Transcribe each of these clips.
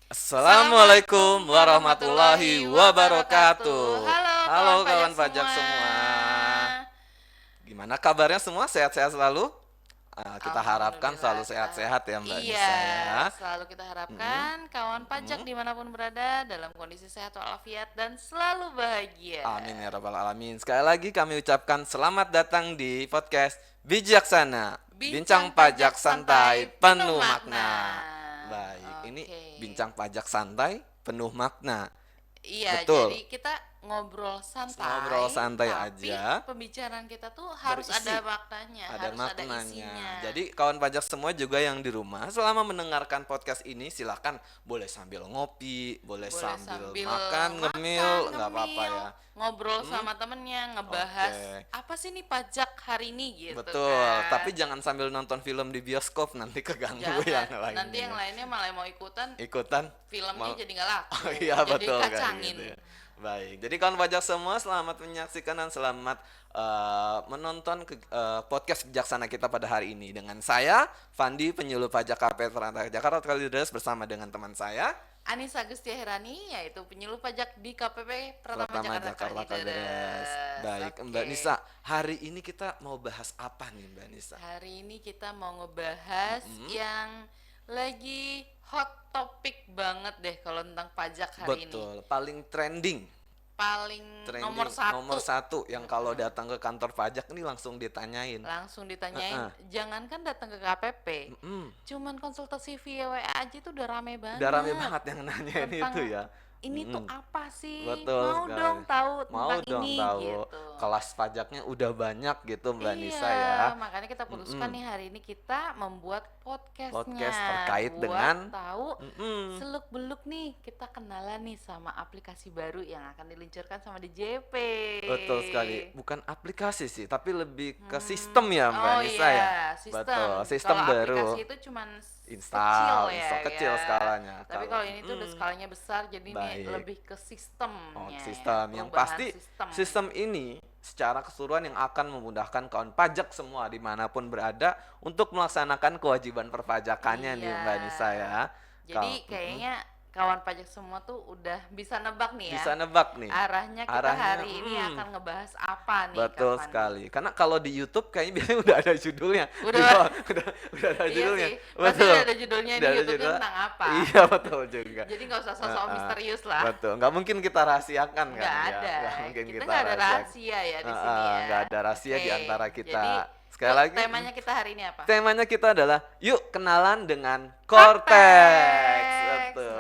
Assalamualaikum warahmatullahi wabarakatuh. Halo Halo kawan pajak kawan pajak semua. semua. Gimana kabarnya semua? Sehat-sehat selalu? Kita harapkan selalu Alhamdulillah kita sehat-sehat ya Mbak iya Nisa ya. selalu kita Mm-mm, harapkan kawan pajak mm-mm. dimanapun berada dalam kondisi sehat walafiat dan selalu bahagia. Amin ya rabbal alamin. Sekali lagi kami ucapkan selamat datang di podcast Bijaksana. Bincang Bincang pajak pajak santai santai penuh penuh makna. makna. Baik, ini Oke. bincang pajak santai penuh makna. Iya, Betul. jadi kita ngobrol Ngobrol santai, santai tapi aja, pembicaraan kita tuh harus ada berisi, maknanya, ada harus ada maknanya. isinya. Jadi kawan pajak semua juga yang di rumah selama mendengarkan podcast ini silakan boleh sambil ngopi, boleh Boleh sambil sambil makan, makan, ngemil, nggak apa-apa ngemil, ya. ngobrol Hmm, sama temennya, ngebahas oke. apa sih nih pajak hari ini gitu Betul, tapi kan. jangan sambil nonton film di bioskop nanti keganggu yang Jangan, nanti yang lainnya. lainnya malah mau ikutan, Ikutan filmnya mal jadi nggak Oh laku, iya jadi betul kayak gitu kacangin. ya. Baik, jadi kawan pajak semua selamat menyaksikan dan selamat menonton podcast bijaksana kita pada hari ini dengan saya Fandi penyuluh pajak KPR Perantara Jakarta Kalideres bersama dengan teman saya Anissa Agustia Herani, yaitu penyuluh pajak di KPP Pratama Pratama Jakarta Jakarta Kalideres. Kalideres. Baik, Mbak Oke. Nisa, hari ini kita mau bahas apa nih Mbak Nisa? Hari ini kita mau ngebahas Mm-mm. yang lagi hot topic banget deh kalau tentang pajak hari ini. Betul, paling trending. Paling nomor Trending nomor satu. satu yang kalau Mm-mm. datang ke kantor pajak ini langsung ditanyain. Langsung ditanyain, Heeh. jangankan datang ke KPP, Mm-mm. cuman konsultasi via WA aja itu udah rame Udah rame banget banget yang nanyain itu tentang ya. ini tuh Mm-mm. apa sih, Betul mau sekali. dong tahu Mau tentang dong ini tahu gitu. kelas pajaknya udah banyak gitu Mbak Nisa ya. Iya, makanya kita putuskan Mm-mm. nih hari ini kita membuat Podcast podcastnya terkait buat dengan tahu mm-mm. seluk-beluk nih kita kenalan nih sama aplikasi baru yang akan diluncurkan sama DJP. Betul sekali. Bukan aplikasi sih, tapi lebih ke Hmm, sistem ya Mbak oh Nisa ya. iya, Betul, sistem. sistem Kalau baru. aplikasi itu cuman kecil Install, ya install kecil ya. skalanya. Tapi Kalau kalau ini tuh udah skalanya besar, jadi ini baik. lebih ke Oh, sistemnya ya, sistem yang perubahan pasti sistem. sistem ini secara keseluruhan yang akan memudahkan kawan pajak semua dimanapun berada untuk melaksanakan kewajiban perpajakannya nih Iya. Mbak Nisa ya. Jadi kayaknya kawan pajak semua tuh udah bisa nebak nih ya. Bisa nebak nih Arahnya kita arahnya. hari ini akan ngebahas apa nih Kak Betul Fandi? sekali. Karena kalau di YouTube kayaknya biasanya udah ada judulnya. Di Udah, bawah udah ada iya judulnya. sih. Pasti Betul. udah ada judulnya Udah di ada YouTube judulnya. tentang apa. Iya betul juga. Jadi nggak usah sosok Heeh. misterius lah. Betul. Nggak mungkin kita rahasiakan kan Nggak ya. ada. Nggak mungkin Kita kita nggak ada rahasiakan. rahasia ya di sini ya. Nggak ada rahasia di Oke. antara Jadi kita. Sekali yuk lagi. temanya kita hari ini apa? Temanya kita adalah yuk kenalan dengan Cortex. Cortex. Nah, Betul.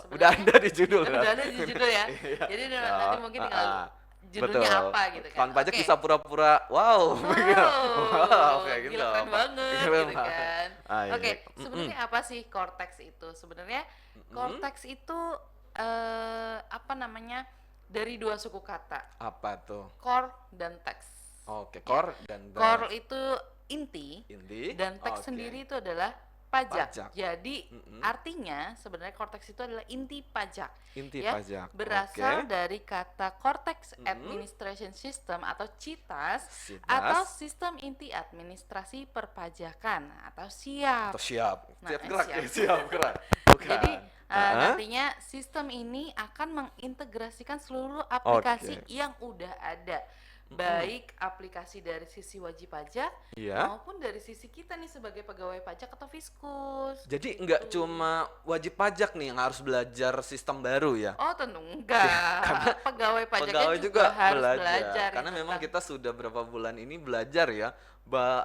Udah sebenarnya ada di judul ya. udah ada di judul ya. Iya. Jadi Ya, nanti mungkin tinggal betul. judulnya apa gitu kan. Kawan pajak Oke. bisa pura-pura wow, begitu. Wow, kayak gitu. Gila keren Apa? banget Keren gitu banget. kan. Oke, Iya. sebenarnya apa sih Cortex itu? Sebenarnya Mm-mm. Cortex itu apa namanya? Dari dua suku kata, Apa tuh? core dan text. Oke, Ya. core dan Core dash. itu inti Inti. dan teks Oke. sendiri itu adalah pajak. Pajak. Jadi Mm-mm. artinya sebenarnya cortex itu adalah inti pajak. Inti Ya, pajak. berasal Oke. dari kata Cortex Mm-mm. Administration System atau CITAS Sitas. atau Sistem Inti Administrasi Perpajakan atau SIAP. Atau siap. Nah, Siap gerak ya, siap. siap gerak. Bukan. Jadi Heeh. nantinya sistem ini akan mengintegrasikan seluruh aplikasi Oke. yang udah ada, Mm-mm. baik aplikasi dari sisi wajib pajak Iya. maupun dari sisi kita nih sebagai pegawai pajak atau fiskus. Jadi gitu. nggak cuma wajib pajak nih yang harus belajar sistem baru ya. Oh tentu enggak. Karena Pegawai pajaknya pegawai juga, juga harus belajar. belajar Karena itu memang kan. kita sudah berapa bulan ini belajar ya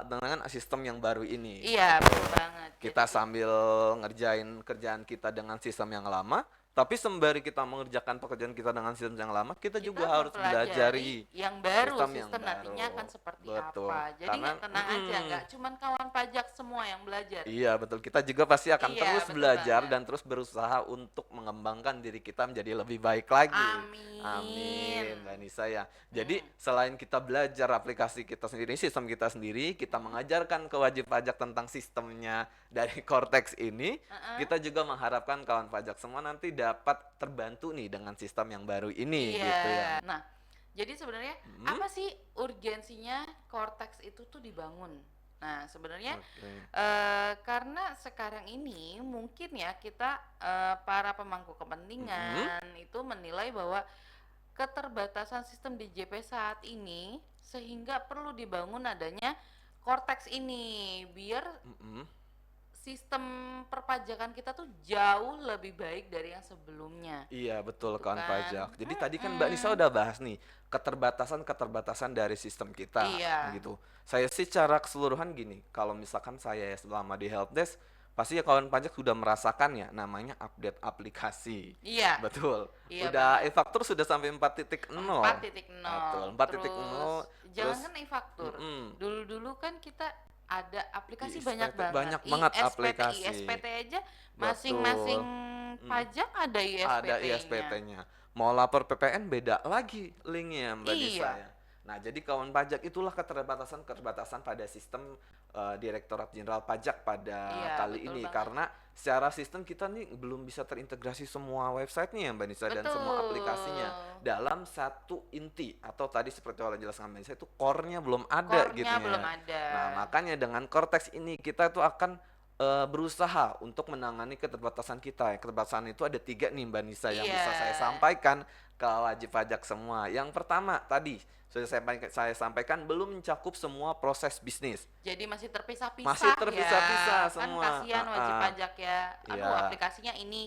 dengan sistem yang baru ini. Iya betul banget. Kita Jadi, sambil ngerjain kerjaan kita dengan sistem yang lama, tapi sembari kita mengerjakan pekerjaan kita dengan sistem yang lama, kita juga harus mempelajari belajar yang baru, sistem yang sistem nantinya baru. akan seperti Betul. apa. Jadi Karena nggak tenang aja, nggak cuman kawan pajak semua yang belajar. iya betul, kita juga pasti akan Iya, terus betul belajar banget. dan terus berusaha untuk mengembangkan diri kita menjadi lebih baik lagi. Amin. Amin, Mbak Nisa ya. Jadi selain kita belajar aplikasi kita sendiri, sistem kita sendiri, kita mengajarkan ke wajib pajak tentang sistemnya dari Cortex ini, kita juga mengharapkan kawan pajak semua nanti dapat terbantu nih dengan sistem yang baru ini Iya. gitu ya. Nah, jadi sebenarnya apa sih urgensinya Cortex itu tuh dibangun? Nah, sebenarnya Oke. karena sekarang ini mungkin ya kita para pemangku Mhm. kepentingan itu menilai bahwa keterbatasan sistem DJP saat ini sehingga perlu dibangun adanya Cortex ini biar Mhm. sistem perpajakan kita tuh jauh lebih baik dari yang sebelumnya. Iya betul Gitu kawan kan? pajak. Jadi tadi kan Mbak Nisa Mm-mm. udah bahas nih keterbatasan-keterbatasan dari sistem kita Iya, gitu. Saya sih secara keseluruhan gini, kalau misalkan saya selama di helpdesk pasti ya kawan pajak sudah merasakan ya namanya update aplikasi. iya, Betul. iya Udah banget. e-faktur sudah sampai 4.0. Betul, 4.0. 4.0 Terus terus jangankan e-faktur. mm-mm, Dulu-dulu kan kita ada aplikasi banyak ISPT banget. banyak banget ISPT, aplikasi. ISPT aja masing-masing Betul. Mm. pajak ada Ada ISPT-nya. ISPT-nya. Mau lapor PPN beda lagi linknya Mbak Nisa Iya, ya. Nah, jadi kawan pajak itulah keterbatasan-keterbatasan pada sistem Direktorat Jenderal Pajak pada iya kali betul ini banget. karena secara sistem kita nih belum bisa terintegrasi semua websitenya ya Mbak Nisa dan semua aplikasinya Betul. dalam satu inti atau tadi seperti yang jelaskan Mbak Nisa itu core-nya belum ada gitu Core-nya belum ya. ada. Nah, makanya dengan Cortex ini kita tuh akan berusaha untuk menangani keterbatasan kita. Keterbatasan itu ada 3 nih Mbak Nisa yang Iya. bisa saya sampaikan ke wajib pajak semua. Yang pertama tadi sudah saya sampaikan belum mencakup semua proses bisnis. Jadi masih Masih terpisah-pisah ya. terpisah-pisah Kan semua. kasihan wajib pajak ya. Aduh, Iya, aplikasinya itu.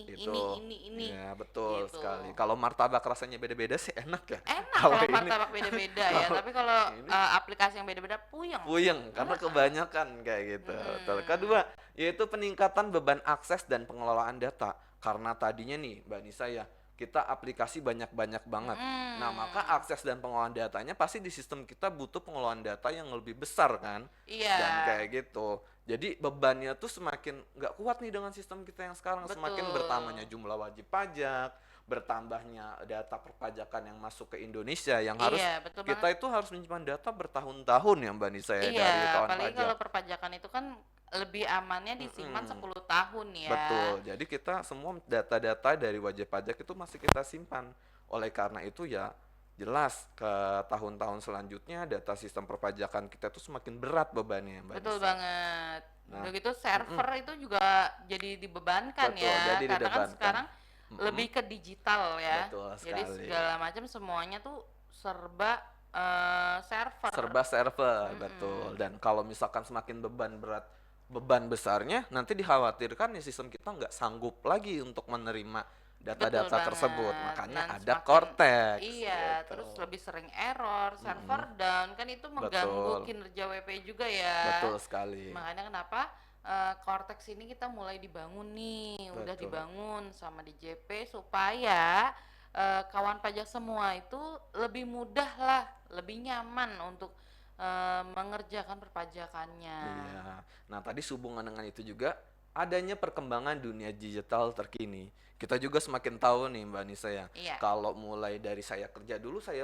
ini. Ya, betul Gitu. sekali. Kalau martabak rasanya beda-beda sih enak ya. Enak Kalau kalau ini martabak beda-beda ya, kalau tapi kalau ini aplikasi yang beda-beda puyeng. puyeng karena kebanyakan kayak gitu. Betul. Kedua, yaitu peningkatan beban akses dan pengelolaan data. Karena tadinya nih, Mbak Nisa ya, kita aplikasi banyak-banyak banget. Nah, maka Mm-mm. akses dan pengelolaan datanya pasti di sistem kita butuh pengelolaan data yang lebih besar kan? Iya, Dan kayak gitu. Jadi bebannya tuh semakin nggak kuat nih dengan sistem kita yang sekarang. Semakin bertambahnya betul. jumlah wajib pajak, bertambahnya data perpajakan yang masuk ke Indonesia yang harus Iya, betul banget. kita itu harus menyimpan data bertahun-tahun ya Mbak Nisa ya Iya, dari kawan apalagi pajak. kalau perpajakan itu kan lebih amannya disimpan Mm-mm. 10 tahun ya. Betul. Jadi kita semua data-data dari wajib pajak itu masih kita simpan. Oleh karena itu ya jelas ke tahun-tahun selanjutnya data sistem perpajakan kita itu semakin berat bebannya Mbak Betul Nisa. banget. Nah, Udah gitu mm-mm, server itu juga jadi dibebankan betul. ya, Jadi karena kan didebankan. sekarang Mm-mm, lebih ke digital ya. betul Jadi sekali. segala macam semuanya tuh serba server. Serba server, betul. Mm-mm. Dan kalau misalkan semakin beban besarnya, nanti dikhawatirkan ya sistem kita nggak sanggup lagi untuk menerima Betul data-data tersebut. banget. Makanya Dan ada semakin Cortex, iya, gitu. terus lebih sering error, server Mm-mm, down, kan itu mengganggu betul, kinerja WP juga ya. betul sekali, Makanya kenapa Cortex ini kita mulai dibangun nih, udah betul. dibangun sama DJP supaya kawan pajak semua itu lebih mudah lah, lebih nyaman untuk mengerjakan perpajakannya. Iya. Nah, tadi sehubungan dengan itu juga adanya perkembangan dunia digital terkini. Kita juga semakin tahu nih Mbak Nisa ya. Iya. Kalau mulai dari saya kerja dulu saya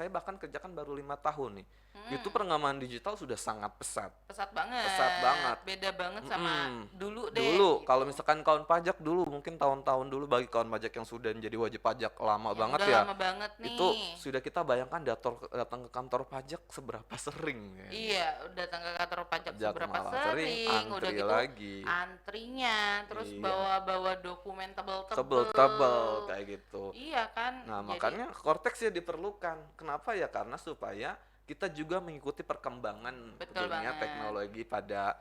bahkan kerjakan baru 5 tahun nih. Itu Mm, perkembangan digital sudah sangat pesat. pesat Pesat banget, banget. beda banget sama Mm-mm. dulu deh Dulu kalau gitu. misalkan kawan pajak dulu mungkin tahun-tahun dulu bagi kawan pajak yang sudah menjadi wajib pajak lama Yang banget udah ya. lama banget Itu nih. sudah kita bayangkan datang ke kantor pajak seberapa sering ya. Iya, datang ke kantor pajak Pajak seberapa malah sering sering, udah antri gitu lagi. antrinya, terus Iya, bawa-bawa dokumen tebel-tebel tebel-tebel. kayak gitu. Iya kan, Nah, jadi makanya Cortex ya diperlukan. Kenapa ya? Karena supaya kita juga mengikuti perkembangan betul dunia banget. teknologi pada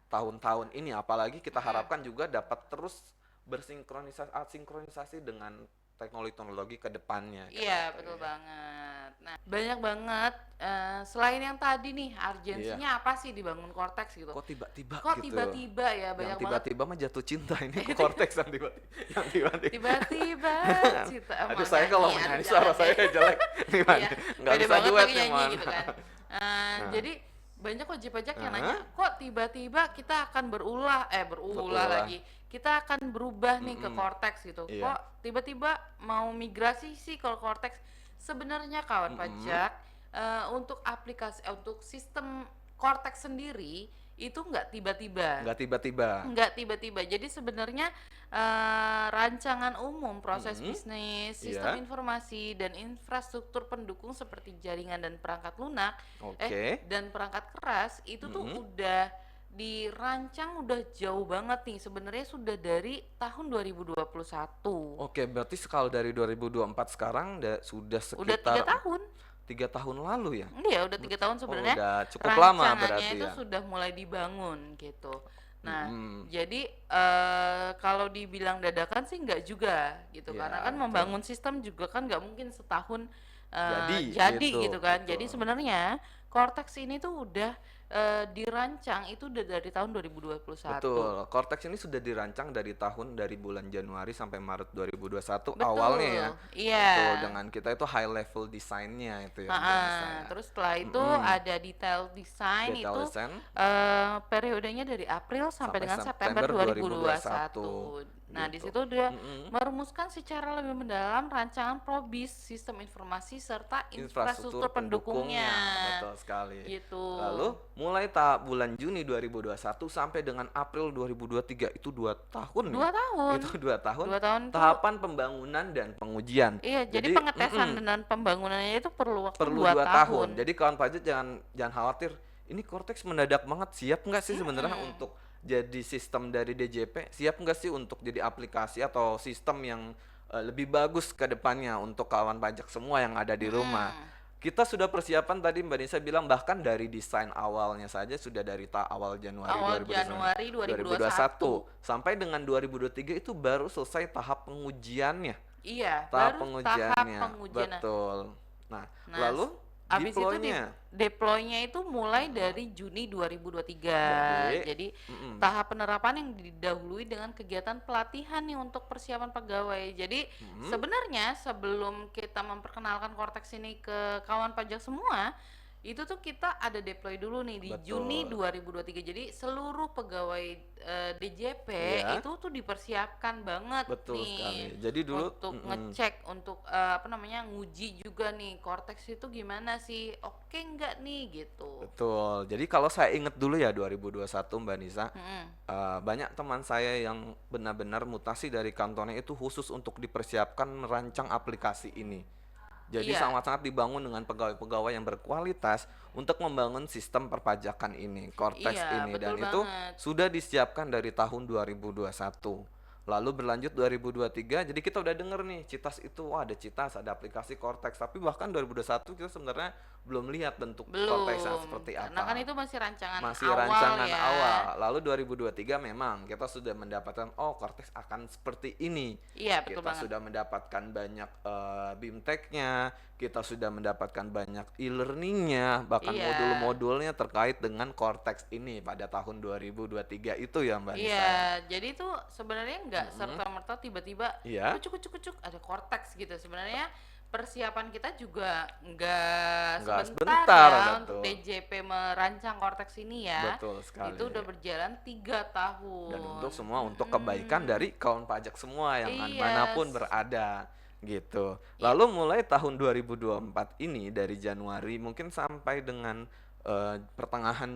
tahun-tahun ini. Apalagi kita Mm-mm. harapkan juga dapat terus bersinkronisasi dengan teknologi-teknologi ke depannya kayak Iya, gitu betul ya. banget. Nah, banyak banget selain yang tadi nih, Iya. urgensinya apa sih dibangun Cortex gitu? Kok tiba-tiba Kok gitu. tiba-tiba ya Yang banyak banget tiba-tiba mah jatuh cinta ini ke Cortex yang tiba-tiba. Yang tiba-tiba. tiba-tiba cita Aduh, mau saya kalau nyanyi, aduh menyanyi suara jangan saya deh. jelek. Gimana? Iya, Nggak pede bisa banget duet lagi nih, nyanyi Mon. gitu kan. Nah, Jadi banyak wajib pajak yang heeh, nanya, kok tiba-tiba kita akan berulah berulah. lagi. Kita akan berubah nih ke Mm-mm. Cortex gitu. Iya. Kok tiba-tiba mau migrasi sih kalau Cortex? Sebenarnya kawan Mm-mm. pajak untuk aplikasi untuk sistem Cortex sendiri itu nggak tiba-tiba. Nggak tiba-tiba. Nggak tiba-tiba. Jadi sebenarnya rancangan umum proses Mhm, bisnis, sistem iya, informasi dan infrastruktur pendukung seperti jaringan dan perangkat lunak, oke, dan perangkat keras itu tuh mhm. udah dirancang udah jauh banget nih. Sebenarnya sudah dari tahun 2021. Oke, berarti kalau dari 2024 sekarang sudah Udah tiga sekitar tahun. 3 tahun lalu ya? Iya, udah 3 tahun Oh, sebenarnya udah cukup lama rancangannya berarti itu ya? sudah mulai dibangun gitu. Nah, Mhm, jadi kalau dibilang dadakan sih nggak juga gitu, karena iya kan betul. membangun sistem juga kan nggak mungkin setahun Jadi jadi gitu, gitu kan. Jadi betul. sebenarnya Cortex ini tuh udah dirancang itu udah dari tahun 2021. Betul, Cortex ini sudah dirancang dari bulan Januari sampai Maret 2021 awalnya ya. Betul, iya. Betul, dengan kita itu high level desainnya itu ya Mbak Nisa ya. Terus setelah itu Mhm, ada detail desain detail itu desain periodenya dari April sampai sampai dengan September September 2021 2021. Nah, di gitu. situ dia Mhm, merumuskan secara lebih mendalam rancangan probis, sistem informasi serta infrastruktur infrastruktur pendukungnya. pendukungnya, betul sekali. Gitu. Lalu mulai tahap bulan Juni 2021 sampai dengan April 2023 itu 2 tahun ya. 2 tahun. Itu 2 tahun 2 tahun tuh tahapan pembangunan dan pengujian. iya, jadi Jadi pengetesan dan pembangunannya itu perlu waktu perlu 2 dua tahun. tahun. Jadi kawan pajak jangan jangan khawatir. Ini Cortex mendadak banget. Siap nggak sih sebenarnya Mm-mm. untuk jadi sistem dari DJP? Siap nggak sih untuk jadi aplikasi atau sistem yang lebih bagus ke depannya untuk kawan pajak semua yang ada di rumah? Mm-mm. Kita sudah persiapan tadi Mbak Nisa bilang bahkan dari desain awalnya saja sudah dari awal Januari Awal Januari 2021. 2021 sampai dengan 2023 itu baru selesai tahap pengujiannya. Iya, Tahap baru tahap pengujiannya, pengujian. betul. Nah, Nah, lalu abis itu deploy-nya. deploy-nya itu mulai Mhm. dari Juni 2023. Jadi, Jadi mhm, tahap penerapan yang didahului dengan kegiatan pelatihan nih untuk persiapan pegawai. Jadi mhm, sebenarnya sebelum kita memperkenalkan Cortex ini ke kawan pajak semua, itu tuh kita ada deploy dulu nih di Juni betul. 2023. Jadi seluruh pegawai DJP Iya, itu tuh dipersiapkan banget betul nih sekali. Jadi dulu, untuk mhm, ngecek, untuk apa namanya, nguji juga nih Cortex itu gimana sih, oke nggak nih gitu. betul. Jadi kalau saya ingat dulu ya 2021 Mbak Nisa, Mm-mm. banyak teman saya yang benar-benar mutasi dari kantornya itu khusus untuk dipersiapkan merancang aplikasi ini. Jadi Iya, sangat-sangat dibangun dengan pegawai-pegawai yang berkualitas untuk membangun sistem perpajakan ini, Cortex iya, ini, betul dan itu banget. sudah disiapkan dari tahun 2021. Lalu berlanjut 2023, jadi kita udah denger nih, Citas itu, wah ada Citas, ada aplikasi Cortex, tapi bahkan 2021 kita sebenarnya belum lihat bentuk Cortex yang Belum, seperti karena kan apa. itu masih rancangan Masih awal rancangan ya. awal. Lalu 2023 memang kita sudah mendapatkan, oh Cortex akan seperti ini. Iya, betul Kita banget. sudah mendapatkan banyak BIMTEK-nya, kita sudah mendapatkan banyak e-learning-nya, bahkan Iya, modul-modulnya terkait dengan Cortex ini pada tahun 2023 itu ya Mbak Nisa ya. iya. Jadi itu sebenarnya nggak Mhm. serta-merta tiba-tiba Iya, kucuk kucuk kucuk ada Cortex gitu. Sebenarnya persiapan kita juga nggak nggak sebentar sebentar, ya untuk betul. DJP merancang Cortex ini ya. Betul Itu sekali. udah berjalan tiga Dan untuk tahun. semua untuk kebaikan Mm-mm. dari kawan pajak semua yang Iya, manapun berada gitu. iya, Lalu mulai tahun 2024 ini dari Januari mungkin sampai dengan pertengahan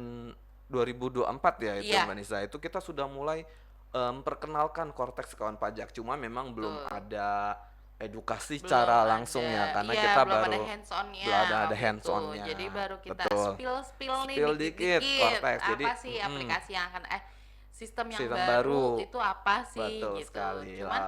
2024 ya itu iya, Mbak Nisa itu kita sudah mulai memperkenalkan Cortex ke kawan pajak. Cuma memang belum betul. ada edukasi Belum secara langsung ada, ya karena iya, kita belum ada baru hands belum on-nya ada waktu hands itu. on-nya. Jadi baru kita Betul. spill-spill nih Spill dikit dikit-dikit Cortex. Jadi apa sih aplikasi yang akan sistem yang sistem baru baru. itu apa sih Betul gitu. sekali. Cuman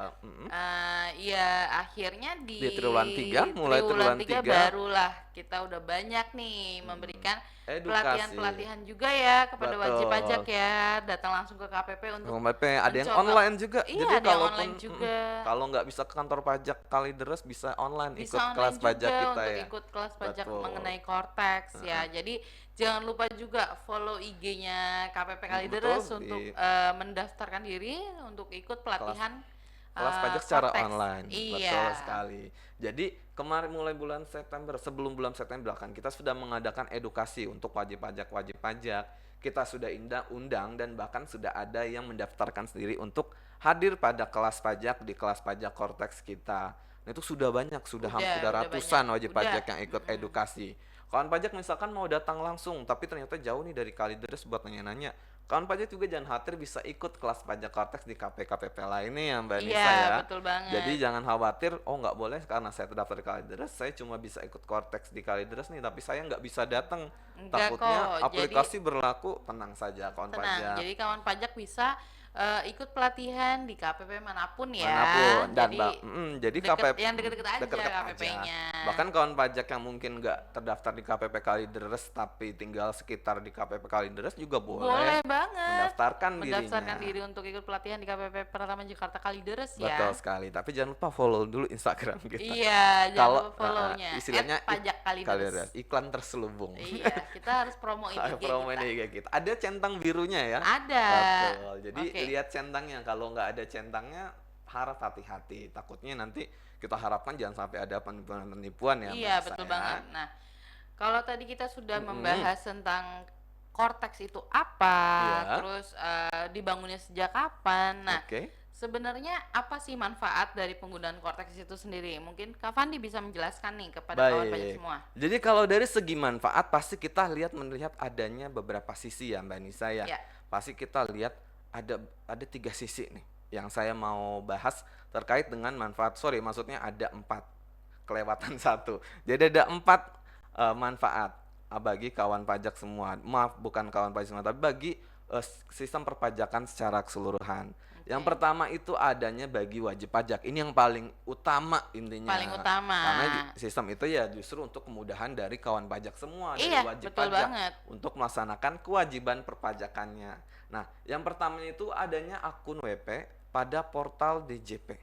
ya akhirnya Di triwulan 3, mulai triwulan triwulan 3 3 barulah kita udah banyak nih mhm, memberikan edukasi. pelatihan-pelatihan juga ya kepada wajib pajak Betul. ya, datang langsung ke KPP untuk KPP ada yang mencoba. online juga. Iya, Jadi ada yang online juga. kalau nggak bisa ke kantor pajak Kalideres bisa online Bisa ikut kelas online pajak juga kita untuk ya. ikut kelas pajak Betul. mengenai Cortex ya. Heeh. Jadi jangan lupa juga follow IG-nya KPP Betul Kalideres untuk di mendaftarkan diri untuk ikut kelas pelatihan kelas pajak secara Cortex. online. Betul Iya. sekali. Jadi kemarin mulai bulan September, sebelum bulan September kan kita sudah mengadakan edukasi untuk wajib pajak. Kita sudah undang dan bahkan sudah ada yang mendaftarkan sendiri untuk hadir pada kelas pajak di kelas pajak Cortex kita. Nah, itu sudah banyak, sudah Udah udah banyak. ratusan wajib Udah. pajak yang ikut Mm-mm. edukasi. Kawan pajak misalkan mau datang langsung, tapi ternyata jauh nih dari Kalideres buat nanya-nanya. Kawan pajak juga jangan khawatir bisa ikut kelas pajak Kortex di KP-KPP lainnya ya Mbak Iya, Nisa ya. betul banget. Jadi jangan khawatir, oh nggak boleh karena saya terdaftar di Kalideres, saya cuma bisa ikut Kortex di Kalideres nih, tapi saya nggak bisa datang. Enggak Takutnya kok. Jadi aplikasi berlaku, tenang saja kawan tenang. pajak. Jadi kawan pajak bisa ikut pelatihan di KPP manapun ya. Manapun dan Jadi jadi deket yang deket-deket aja deket-deket aja. KPP-nya. Bahkan kawan pajak yang mungkin nggak terdaftar di KPP Kalideres tapi tinggal sekitar di KPP Kalideres juga boleh Boleh banget mendaftarkan mendaftarkan dirinya. diri untuk ikut pelatihan di KPP Pertama Jakarta Kalideres Betul ya. sekali. Tapi jangan lupa follow dulu Instagram kita. Iya, jangan Kalau lupa follow-nya istilahnya @pajak Kalideres, Kalideres. iklan terselubung. Iya, kita harus promoin IG Promo kita. ini IG kita. Ada centang birunya ya. Ada. Betul. Jadi Oke. lihat centangnya. Kalau nggak ada centangnya, harap hati-hati. Takutnya nanti kita harapkan jangan sampai ada penipuan ya, Mbak Iya, Nisa betul ya. banget. Nah, kalau tadi kita sudah Mm-mm. membahas tentang Cortex itu apa, Iya. terus dibangunnya sejak kapan. Nah, Oke. sebenarnya apa sih manfaat dari penggunaan Cortex itu sendiri? Mungkin Kak Fandi bisa menjelaskan nih kepada kawan pajak Baik. semua. Jadi kalau dari segi manfaat pasti kita melihat adanya beberapa sisi ya Mbak Nisa ya. Ya, Pasti kita lihat ada 3 sisi nih yang saya mau bahas terkait dengan manfaat. Sorry, maksudnya ada 4. Kelewatan satu. Jadi ada 4 manfaat bagi kawan pajak semua. Maaf, bukan kawan pajak semua, tapi bagi sistem perpajakan secara keseluruhan. Yang oke. pertama itu adanya bagi wajib pajak. Ini yang paling utama intinya. Paling utama. Karena sistem itu ya justru untuk kemudahan dari kawan pajak semua, dari Iya, wajib betul pajak banget. untuk melaksanakan kewajiban perpajakannya. Nah, yang pertama itu adanya akun WP pada portal DJP.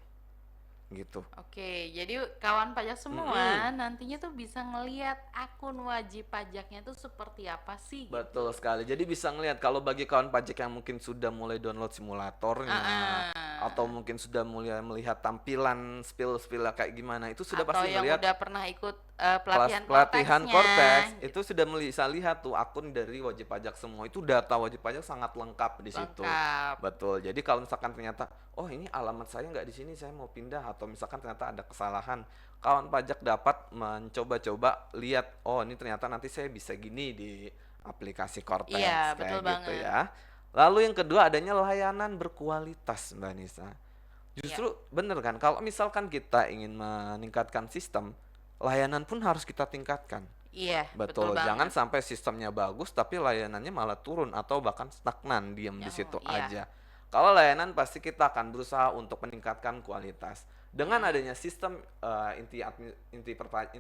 Gitu. Oke, jadi kawan pajak semua Mm-mm. nantinya tuh bisa ngelihat akun wajib pajaknya tuh seperti apa sih Betul gitu. sekali. Jadi bisa ngelihat kalau bagi kawan pajak yang mungkin sudah mulai download simulatornya atau Ah, mungkin sudah mulai melihat tampilan spill-spill kayak gimana, itu sudah atau pasti yang melihat udah pernah ikut kelas pelatihan pelatihan Cortex-nya Cortex gitu. itu sudah bisa lihat tuh akun dari wajib pajak semua. Itu data wajib pajak sangat lengkap di situ. Lengkap. Betul. Jadi kalau misalkan ternyata, oh ini alamat saya nggak di sini, saya mau pindah atau misalkan ternyata ada kesalahan, kawan pajak dapat mencoba-coba lihat, oh ini ternyata nanti saya bisa gini di aplikasi Iya, Cortex betul kayak gitu banget. ya. Lalu yang kedua adanya layanan berkualitas, Mbak Nisa. Iya. Justru bener kan, kalau misalkan kita ingin meningkatkan sistem, layanan pun harus kita tingkatkan. Iya, betul Betul, jangan banget. sampai sistemnya bagus tapi layanannya malah turun atau bahkan stagnan, diam di situ Iya. aja. Kalau layanan pasti kita akan berusaha untuk meningkatkan kualitas. Dengan Mm-mm. adanya sistem inti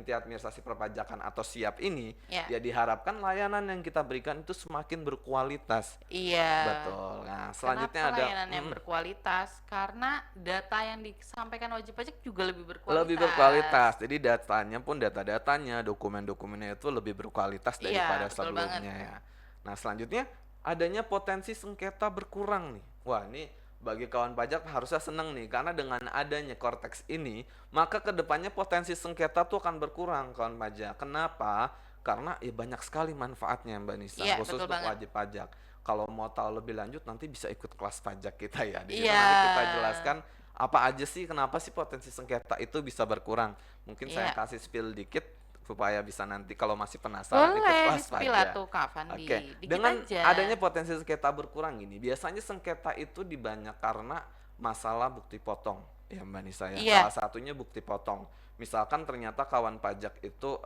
administrasi perpajakan atau SIAP ini, Ya. ya diharapkan layanan yang kita berikan itu semakin berkualitas. Iya. Betul. Nah, Kenapa selanjutnya ada layanannya berkualitas? Karena data yang disampaikan wajib pajak juga lebih lebih berkualitas. berkualitas. Jadi datanya pun data-datanya, dokumen-dokumennya itu lebih berkualitas daripada Iya, betul banget. sebelumnya ya. Nah, selanjutnya adanya potensi sengketa berkurang nih. Wah, ini bagi kawan pajak harusnya seneng nih karena dengan adanya Cortex ini, maka kedepannya potensi sengketa tuh akan berkurang kawan pajak. Kenapa? Karena ya banyak sekali manfaatnya Mbak Nisa, Iya, khusus betul untuk banget. wajib pajak. Kalau mau tahu lebih lanjut nanti bisa ikut kelas pajak kita ya. Di situ Iya. nanti kita jelaskan apa aja sih kenapa sih potensi sengketa itu bisa berkurang. Mungkin saya Iya. kasih spill dikit supaya bisa nanti kalau masih penasaran ikut Boleh kelas di-spill pajak. atuh Kak Fandi. Oke, Dikit dengan aja. adanya potensi sengketa berkurang ini, biasanya sengketa itu dibanyak karena masalah bukti potong. Ya Mbak Nisa ya, Iya. salah satunya bukti potong. Misalkan ternyata kawan pajak itu